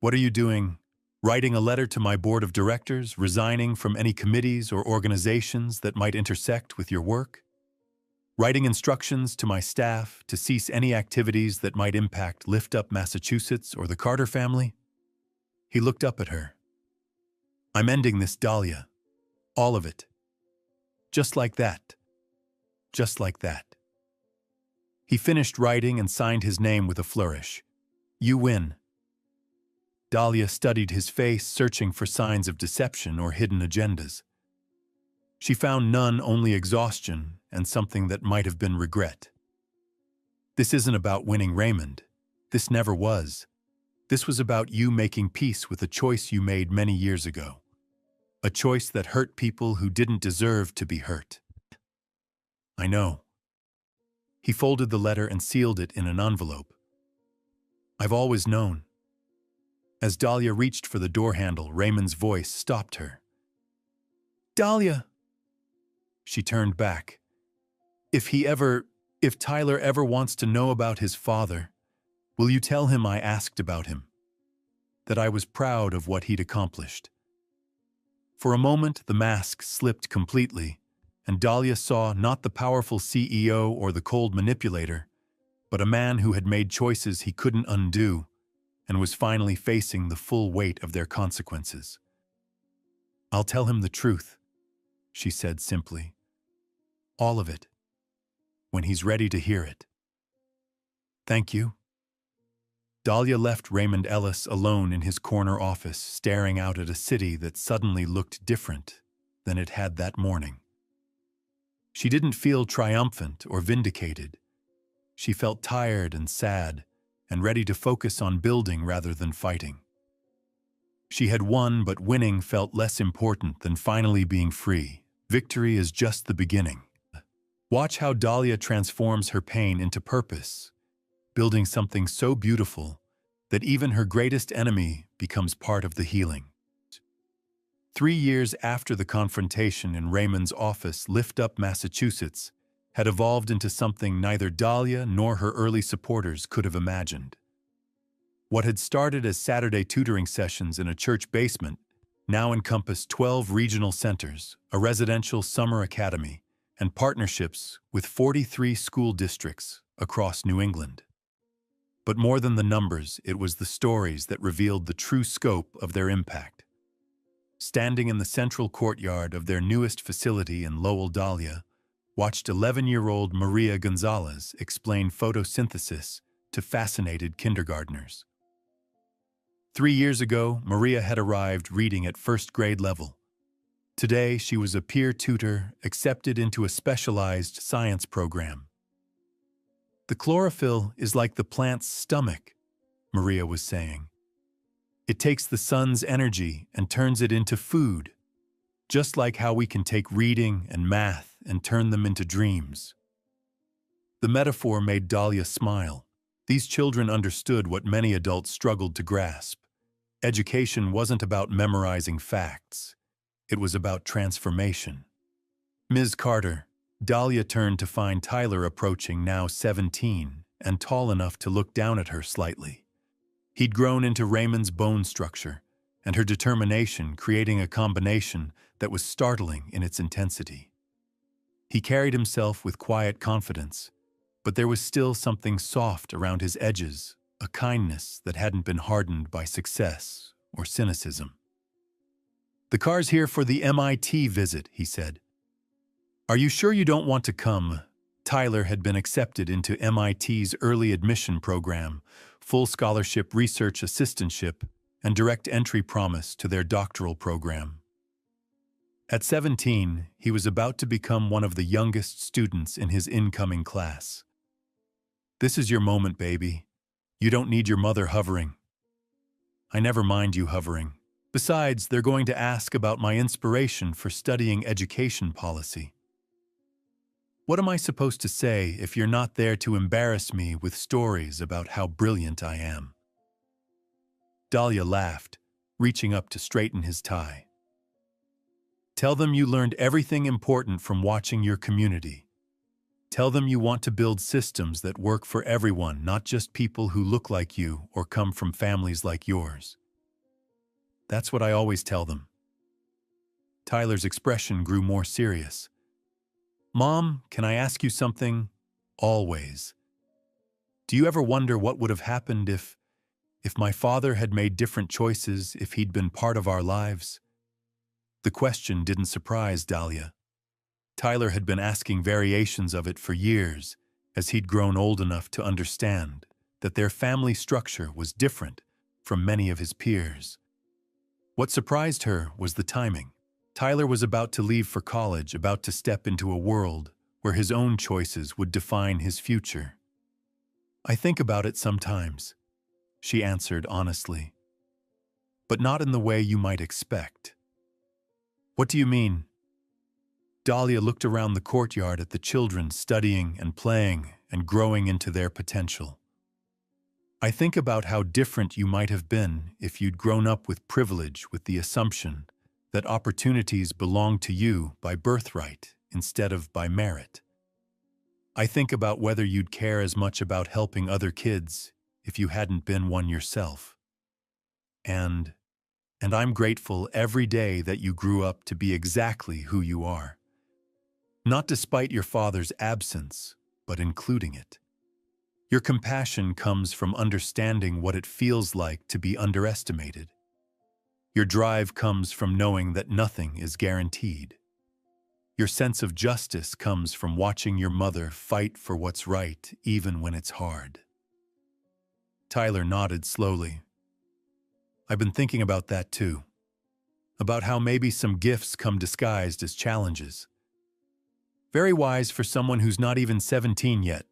"What are you doing? Writing a letter to my board of directors, resigning from any committees or organizations that might intersect with your work? Writing instructions to my staff to cease any activities that might impact Lift Up Massachusetts or the Carter family?" He looked up at her. "I'm ending this, Dahlia. All of it. Just like that. Just like that." He finished writing and signed his name with a flourish. "You win." Dahlia studied his face, searching for signs of deception or hidden agendas. She found none, only exhaustion and something that might have been regret. "This isn't about winning, Raymond. This never was. This was about you making peace with a choice you made many years ago. A choice that hurt people who didn't deserve to be hurt." "I know." He folded the letter and sealed it in an envelope. "I've always known." As Dahlia reached for the door handle, Raymond's voice stopped her. "Dahlia!" She turned back. If Tyler ever wants to know about his father, will you tell him I asked about him? That I was proud of what he'd accomplished." For a moment, the mask slipped completely, and Dahlia saw not the powerful CEO or the cold manipulator, but a man who had made choices he couldn't undo and was finally facing the full weight of their consequences. "I'll tell him the truth," she said simply. "All of it. When he's ready to hear it." "Thank you." Dahlia left Raymond Ellis alone in his corner office, staring out at a city that suddenly looked different than it had that morning. She didn't feel triumphant or vindicated. She felt tired and sad, and ready to focus on building rather than fighting. She had won, but winning felt less important than finally being free. Victory is just the beginning. Watch how Dahlia transforms her pain into purpose, building something so beautiful that even her greatest enemy becomes part of the healing. 3 years after the confrontation in Raymond's office, Lift Up Massachusetts had evolved into something neither Dahlia nor her early supporters could have imagined. What had started as Saturday tutoring sessions in a church basement now encompassed 12 regional centers, a residential summer academy, and partnerships with 43 school districts across New England. But more than the numbers, it was the stories that revealed the true scope of their impact. Standing in the central courtyard of their newest facility in Lowell, Dahlia watched 11-year-old Maria Gonzalez explain photosynthesis to fascinated kindergartners. 3 years ago, Maria had arrived reading at first-grade level. Today, she was a peer tutor accepted into a specialized science program. "The chlorophyll is like the plant's stomach," Maria was saying. "It takes the sun's energy and turns it into food, just like how we can take reading and math and turn them into dreams." The metaphor made Dahlia smile. These children understood what many adults struggled to grasp. Education wasn't about memorizing facts. It was about transformation. "Ms. Carter," Dahlia turned to find Tyler approaching, now 17, and tall enough to look down at her slightly. He'd grown into Raymond's bone structure, and her determination creating a combination that was startling in its intensity. He carried himself with quiet confidence, but there was still something soft around his edges, a kindness that hadn't been hardened by success or cynicism. "The car's here for the MIT visit," he said. "Are you sure you don't want to come?" Tyler had been accepted into MIT's early admission program, full scholarship research assistantship, and direct entry promise to their doctoral program. At 17, he was about to become one of the youngest students in his incoming class. "This is your moment, baby. You don't need your mother hovering." "I never mind you hovering. Besides, they're going to ask about my inspiration for studying education policy." "What am I supposed to say if you're not there to embarrass me with stories about how brilliant I am?" Dahlia laughed, reaching up to straighten his tie. "Tell them you learned everything important from watching your community. Tell them you want to build systems that work for everyone, not just people who look like you or come from families like yours. That's what I always tell them. Tyler's expression grew more serious. Mom, can I ask you something? Always. Do you ever wonder what would have happened if my father had made different choices, if he'd been part of our lives? The question didn't surprise Dahlia. Tyler had been asking variations of it for years, as he'd grown old enough to understand that their family structure was different from many of his peers. What surprised her was the timing. Tyler was about to leave for college, about to step into a world where his own choices would define his future. I think about it sometimes, she answered honestly. But not in the way you might expect. What do you mean? Dahlia looked around the courtyard at the children studying and playing and growing into their potential. I think about how different you might have been if you'd grown up with privilege, with the assumption that opportunities belong to you by birthright instead of by merit. I think about whether you'd care as much about helping other kids if you hadn't been one yourself. And I'm grateful every day that you grew up to be exactly who you are. Not despite your father's absence, but including it. Your compassion comes from understanding what it feels like to be underestimated. Your drive comes from knowing that nothing is guaranteed. Your sense of justice comes from watching your mother fight for what's right, even when it's hard. Tyler nodded slowly. I've been thinking about that too. About how maybe some gifts come disguised as challenges. Very wise for someone who's not even 17 yet.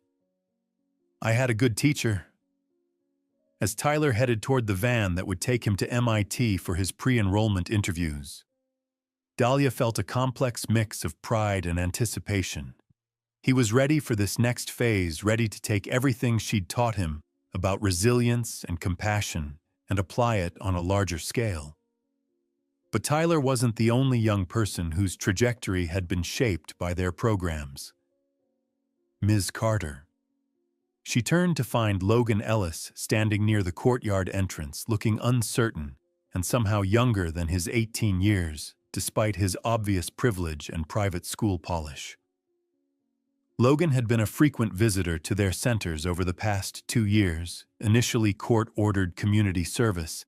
I had a good teacher. As Tyler headed toward the van that would take him to MIT for his pre-enrollment interviews, Dahlia felt a complex mix of pride and anticipation. He was ready for this next phase, ready to take everything she'd taught him about resilience and compassion and apply it on a larger scale. But Tyler wasn't the only young person whose trajectory had been shaped by their programs. Ms. Carter. She turned to find Logan Ellis standing near the courtyard entrance, looking uncertain and somehow younger than his 18 years, despite his obvious privilege and private school polish. Logan had been a frequent visitor to their centers over the past 2 years, initially court-ordered community service,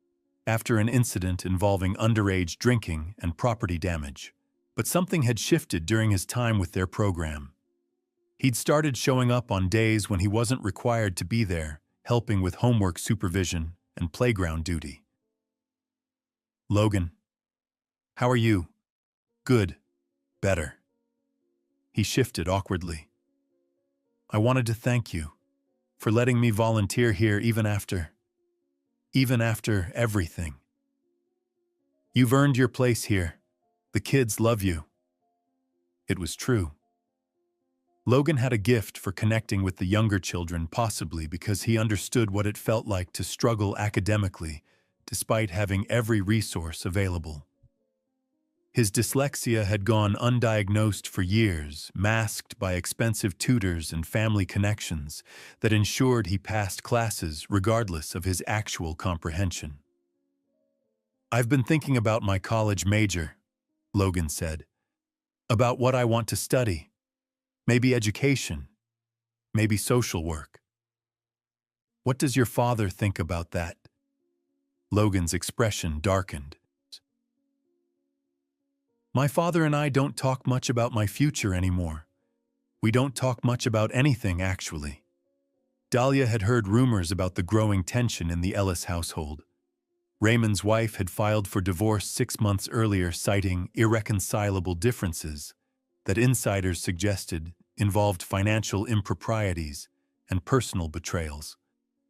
after an incident involving underage drinking and property damage. But something had shifted during his time with their program. He'd started showing up on days when he wasn't required to be there, helping with homework supervision and playground duty. Logan, how are you? Good. Better. He shifted awkwardly. I wanted to thank you for letting me volunteer here even after everything. You've earned your place here. The kids love you. It was true. Logan had a gift for connecting with the younger children, possibly because he understood what it felt like to struggle academically, despite having every resource available. His dyslexia had gone undiagnosed for years, masked by expensive tutors and family connections that ensured he passed classes regardless of his actual comprehension. I've been thinking about my college major, Logan said. About what I want to study. Maybe education. Maybe social work. What does your father think about that? Logan's expression darkened. My father and I don't talk much about my future anymore. We don't talk much about anything, actually. Dahlia had heard rumors about the growing tension in the Ellis household. Raymond's wife had filed for divorce 6 months earlier, citing irreconcilable differences that insiders suggested involved financial improprieties and personal betrayals.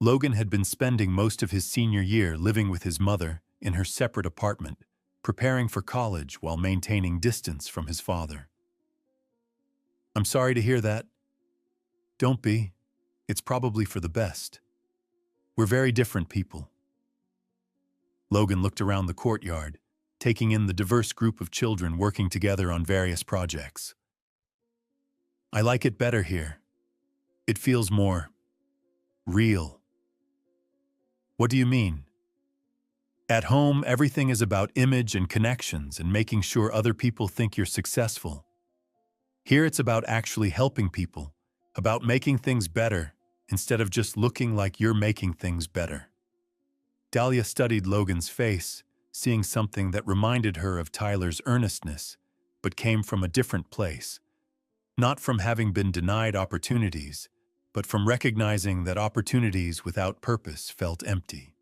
Logan had been spending most of his senior year living with his mother in her separate apartment, preparing for college while maintaining distance from his father. I'm sorry to hear that. Don't be. It's probably for the best. We're very different people. Logan looked around the courtyard, taking in the diverse group of children working together on various projects. I like it better here. It feels more real. What do you mean? At home, everything is about image and connections and making sure other people think you're successful. Here it's about actually helping people, about making things better instead of just looking like you're making things better. Dahlia studied Logan's face, seeing something that reminded her of Tyler's earnestness, but came from a different place. Not from having been denied opportunities, but from recognizing that opportunities without purpose felt empty.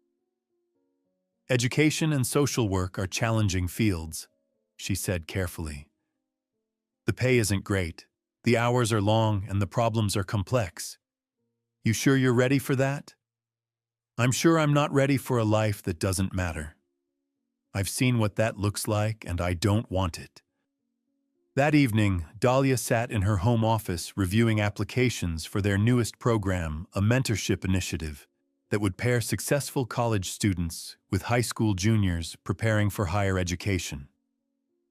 Education and social work are challenging fields, she said carefully. The pay isn't great, the hours are long, and the problems are complex. You sure you're ready for that? I'm sure I'm not ready for a life that doesn't matter. I've seen what that looks like, and I don't want it. That evening, Dahlia sat in her home office reviewing applications for their newest program, a mentorship initiative that would pair successful college students with high school juniors preparing for higher education.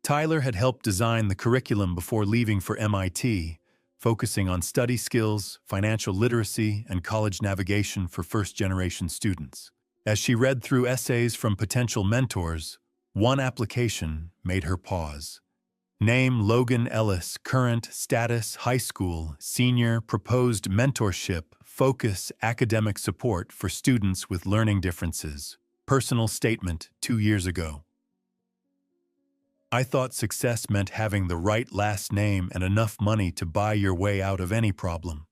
Tyler had helped design the curriculum before leaving for MIT, focusing on study skills, financial literacy, and college navigation for first-generation students. As she read through essays from potential mentors, one application made her pause. Name Logan Ellis, current, status, high school, senior, proposed mentorship, focus, academic support for students with learning differences. Personal statement 2 years ago. I thought success meant having the right last name and enough money to buy your way out of any problem.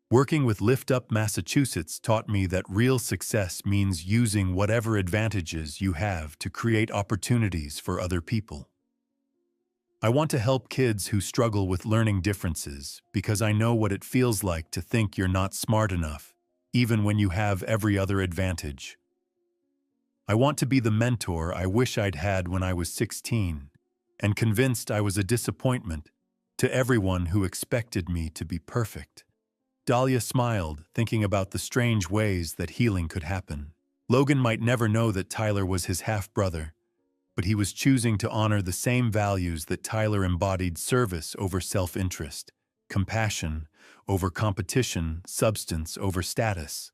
Working with Lift Up Massachusetts taught me that real success means using whatever advantages you have to create opportunities for other people. I want to help kids who struggle with learning differences because I know what it feels like to think you're not smart enough, even when you have every other advantage. I want to be the mentor I wish I'd had when I was 16, and convinced I was a disappointment to everyone who expected me to be perfect. Dahlia smiled, thinking about the strange ways that healing could happen. Logan might never know that Tyler was his half-brother, but he was choosing to honor the same values that Tyler embodied: service over self-interest, compassion over competition, substance over status.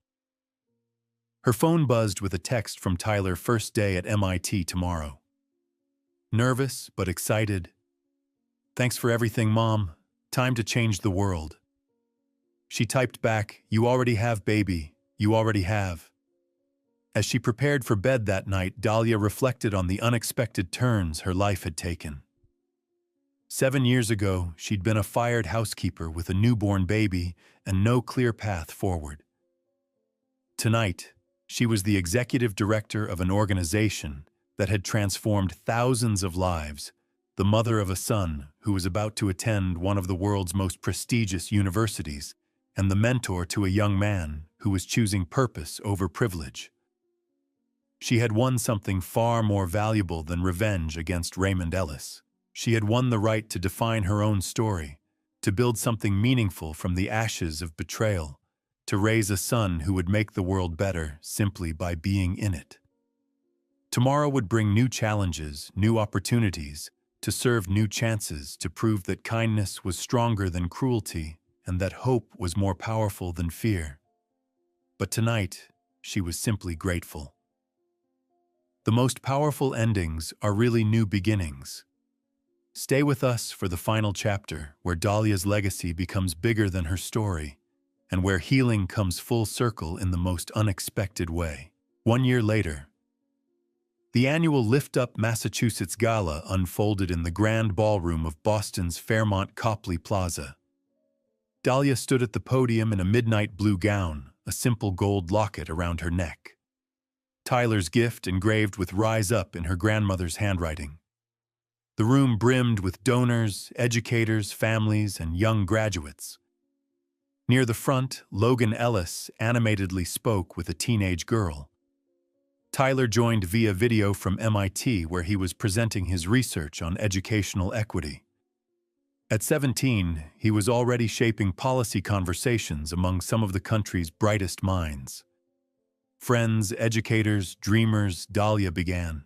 Her phone buzzed with a text from Tyler: first day at MIT tomorrow. Nervous but excited. Thanks for everything, Mom. Time to change the world. She typed back, you already have, baby. You already have. As she prepared for bed that night, Dahlia reflected on the unexpected turns her life had taken. 7 years ago, she'd been a fired housekeeper with a newborn baby and no clear path forward. Tonight, she was the executive director of an organization that had transformed thousands of lives, the mother of a son who was about to attend one of the world's most prestigious universities, and the mentor to a young man who was choosing purpose over privilege. She had won something far more valuable than revenge against Raymond Ellis. She had won the right to define her own story, to build something meaningful from the ashes of betrayal, to raise a son who would make the world better simply by being in it. Tomorrow would bring new challenges, new opportunities, to serve new chances to prove that kindness was stronger than cruelty and that hope was more powerful than fear. But tonight, she was simply grateful. The most powerful endings are really new beginnings. Stay with us for the final chapter, where Dahlia's legacy becomes bigger than her story, and where healing comes full circle in the most unexpected way. 1 year later, the annual Lift Up Massachusetts Gala unfolded in the grand ballroom of Boston's Fairmont Copley Plaza. Dahlia stood at the podium in a midnight blue gown, a simple gold locket around her neck. Tyler's gift engraved with "Rise Up" in her grandmother's handwriting. The room brimmed with donors, educators, families, and young graduates. Near the front, Logan Ellis animatedly spoke with a teenage girl. Tyler joined via video from MIT, where he was presenting his research on educational equity. At 17, he was already shaping policy conversations among some of the country's brightest minds. Friends, educators, dreamers, Dahlia began.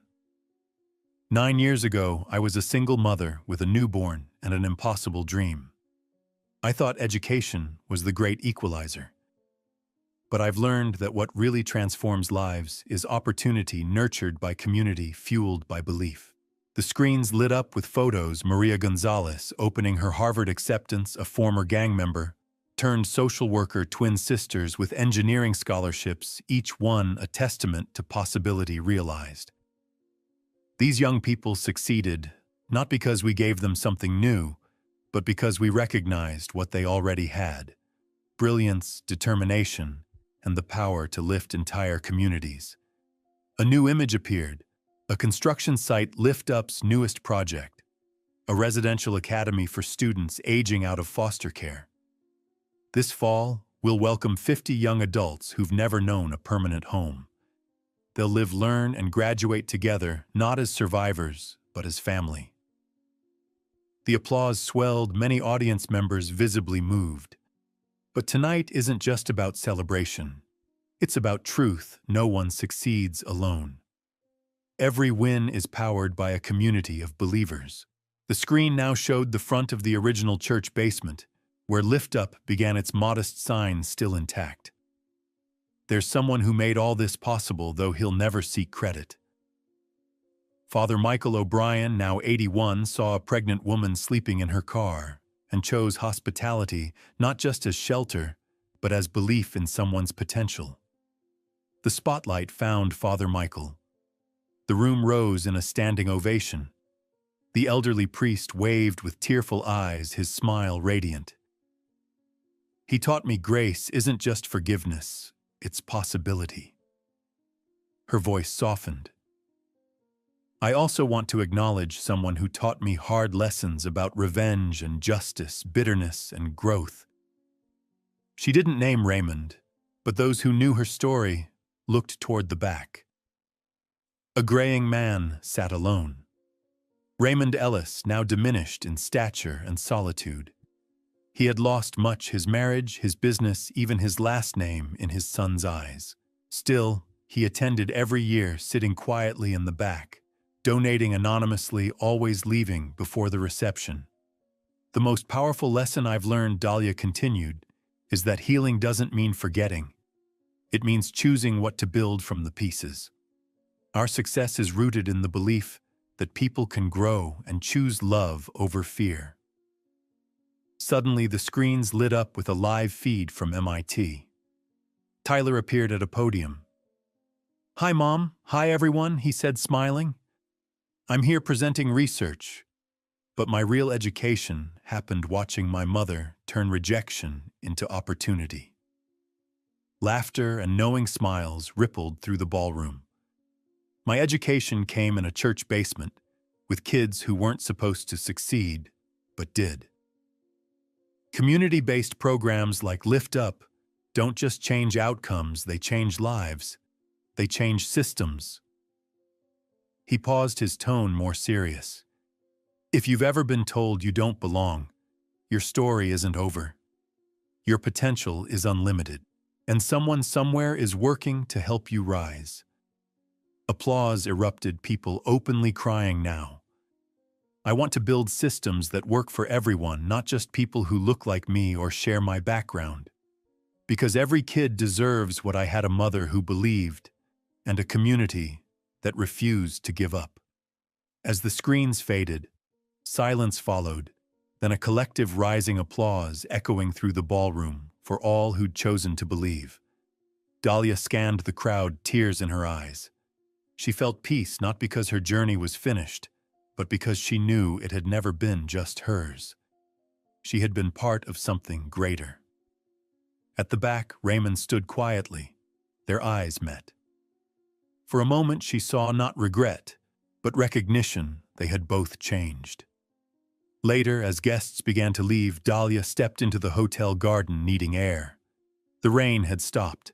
9 years ago, I was a single mother with a newborn and an impossible dream. I thought education was the great equalizer. But I've learned that what really transforms lives is opportunity nurtured by community, fueled by belief. The screens lit up with photos: Maria Gonzalez opening her Harvard acceptance, a former gang member, turned social worker twin sisters with engineering scholarships, each one a testament to possibility realized. These young people succeeded, not because we gave them something new, but because we recognized what they already had: brilliance, determination, and the power to lift entire communities. A new image appeared: a construction site, Lift Up's newest project, a residential academy for students aging out of foster care. This fall, we'll welcome 50 young adults who've never known a permanent home. They'll live, learn, and graduate together, not as survivors, but as family. The applause swelled, many audience members visibly moved. But tonight isn't just about celebration. It's about truth. No one succeeds alone. Every win is powered by a community of believers. The screen now showed the front of the original church basement, where Lift Up began, its modest sign still intact. There's someone who made all this possible, though he'll never seek credit. Father Michael O'Brien, now 81, saw a pregnant woman sleeping in her car and chose hospitality not just as shelter, but as belief in someone's potential. The spotlight found Father Michael. The room rose in a standing ovation. The elderly priest waved with tearful eyes, his smile radiant. He taught me grace isn't just forgiveness, it's possibility. Her voice softened. I also want to acknowledge someone who taught me hard lessons about revenge and justice, bitterness and growth. She didn't name Raymond, but those who knew her story looked toward the back. A graying man sat alone. Raymond Ellis, now diminished in stature and solitude. He had lost much: his marriage, his business, even his last name in his son's eyes. Still, he attended every year, sitting quietly in the back, donating anonymously, always leaving before the reception. The most powerful lesson I've learned, Dahlia continued, is that healing doesn't mean forgetting. It means choosing what to build from the pieces. Our success is rooted in the belief that people can grow and choose love over fear. Suddenly, the screens lit up with a live feed from MIT. Tyler appeared at a podium. "Hi, Mom. Hi, everyone," he said, smiling. "I'm here presenting research, but my real education happened watching my mother turn rejection into opportunity." Laughter and knowing smiles rippled through the ballroom. My education came in a church basement, with kids who weren't supposed to succeed, but did. Community-based programs like Lift Up don't just change outcomes, they change lives. They change systems. He paused, his tone more serious. If you've ever been told you don't belong, your story isn't over. Your potential is unlimited, and someone somewhere is working to help you rise. Applause erupted, people openly crying now. I want to build systems that work for everyone, not just people who look like me or share my background. Because every kid deserves what I had: a mother who believed, and a community that refused to give up. As the screens faded, silence followed, then a collective rising applause echoing through the ballroom for all who'd chosen to believe. Dahlia scanned the crowd, tears in her eyes. She felt peace, not because her journey was finished, but because she knew it had never been just hers. She had been part of something greater. At the back, Raymond stood quietly. Their eyes met. For a moment, she saw not regret, but recognition. They had both changed. Later, as guests began to leave, Dahlia stepped into the hotel garden, needing air. The rain had stopped.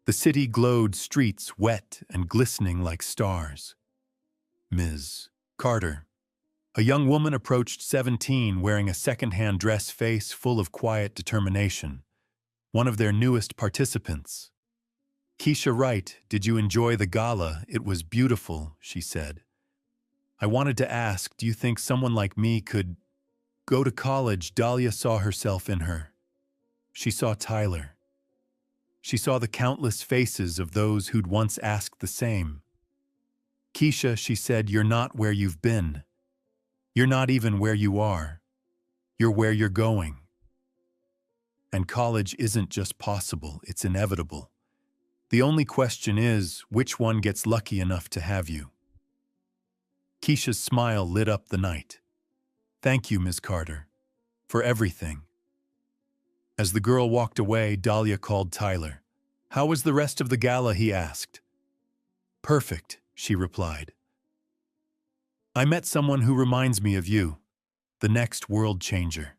The city glowed, streets wet and glistening like stars. Ms. Carter, a young woman approached, 17, wearing a second-hand dress, face full of quiet determination. One of their newest participants. "Keisha Wright, did you enjoy the gala? It was beautiful," she said. "I wanted to ask, do you think someone like me could go to college, Dahlia saw herself in her. She saw Tyler. She saw the countless faces of those who'd once asked the same. Keisha, she said, you're not where you've been. You're not even where you are. You're where you're going. And college isn't just possible, it's inevitable. The only question is, which one gets lucky enough to have you? Keisha's smile lit up the night. Thank you, Ms. Carter, for everything. As the girl walked away, Dahlia called Tyler. How was the rest of the gala, he asked. Perfect, she replied. I met someone who reminds me of you, the next world changer.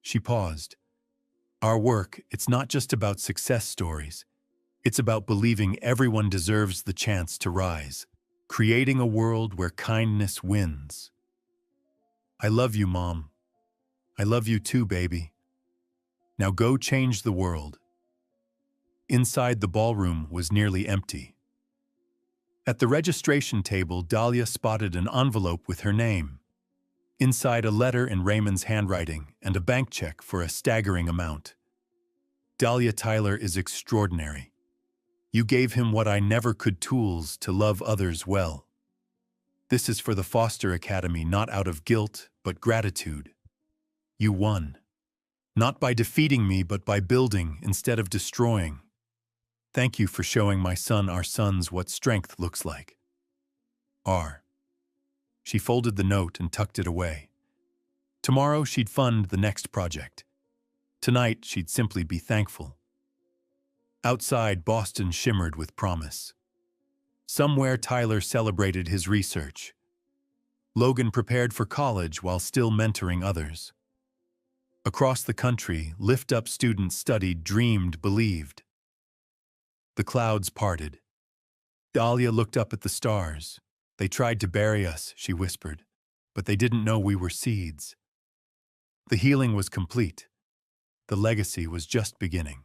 She paused. Our work, it's not just about success stories. It's about believing everyone deserves the chance to rise, creating a world where kindness wins. I love you, Mom. I love you too, baby. Now go change the world. Inside the ballroom was nearly empty. At the registration table, Dahlia spotted an envelope with her name. Inside, a letter in Raymond's handwriting and a bank check for a staggering amount. Dahlia, Tyler is extraordinary. You gave him what I never could, tools to love others well. This is for the Foster Academy, not out of guilt, but gratitude. You won. Not by defeating me, but by building instead of destroying. Thank you for showing my son, our sons, what strength looks like. R. She folded the note and tucked it away. Tomorrow she'd fund the next project. Tonight she'd simply be thankful. Outside, Boston shimmered with promise. Somewhere Tyler celebrated his research. Logan prepared for college while still mentoring others. Across the country, lift-up students studied, dreamed, believed. The clouds parted. Dahlia looked up at the stars. They tried to bury us, she whispered, but they didn't know we were seeds. The healing was complete. The legacy was just beginning.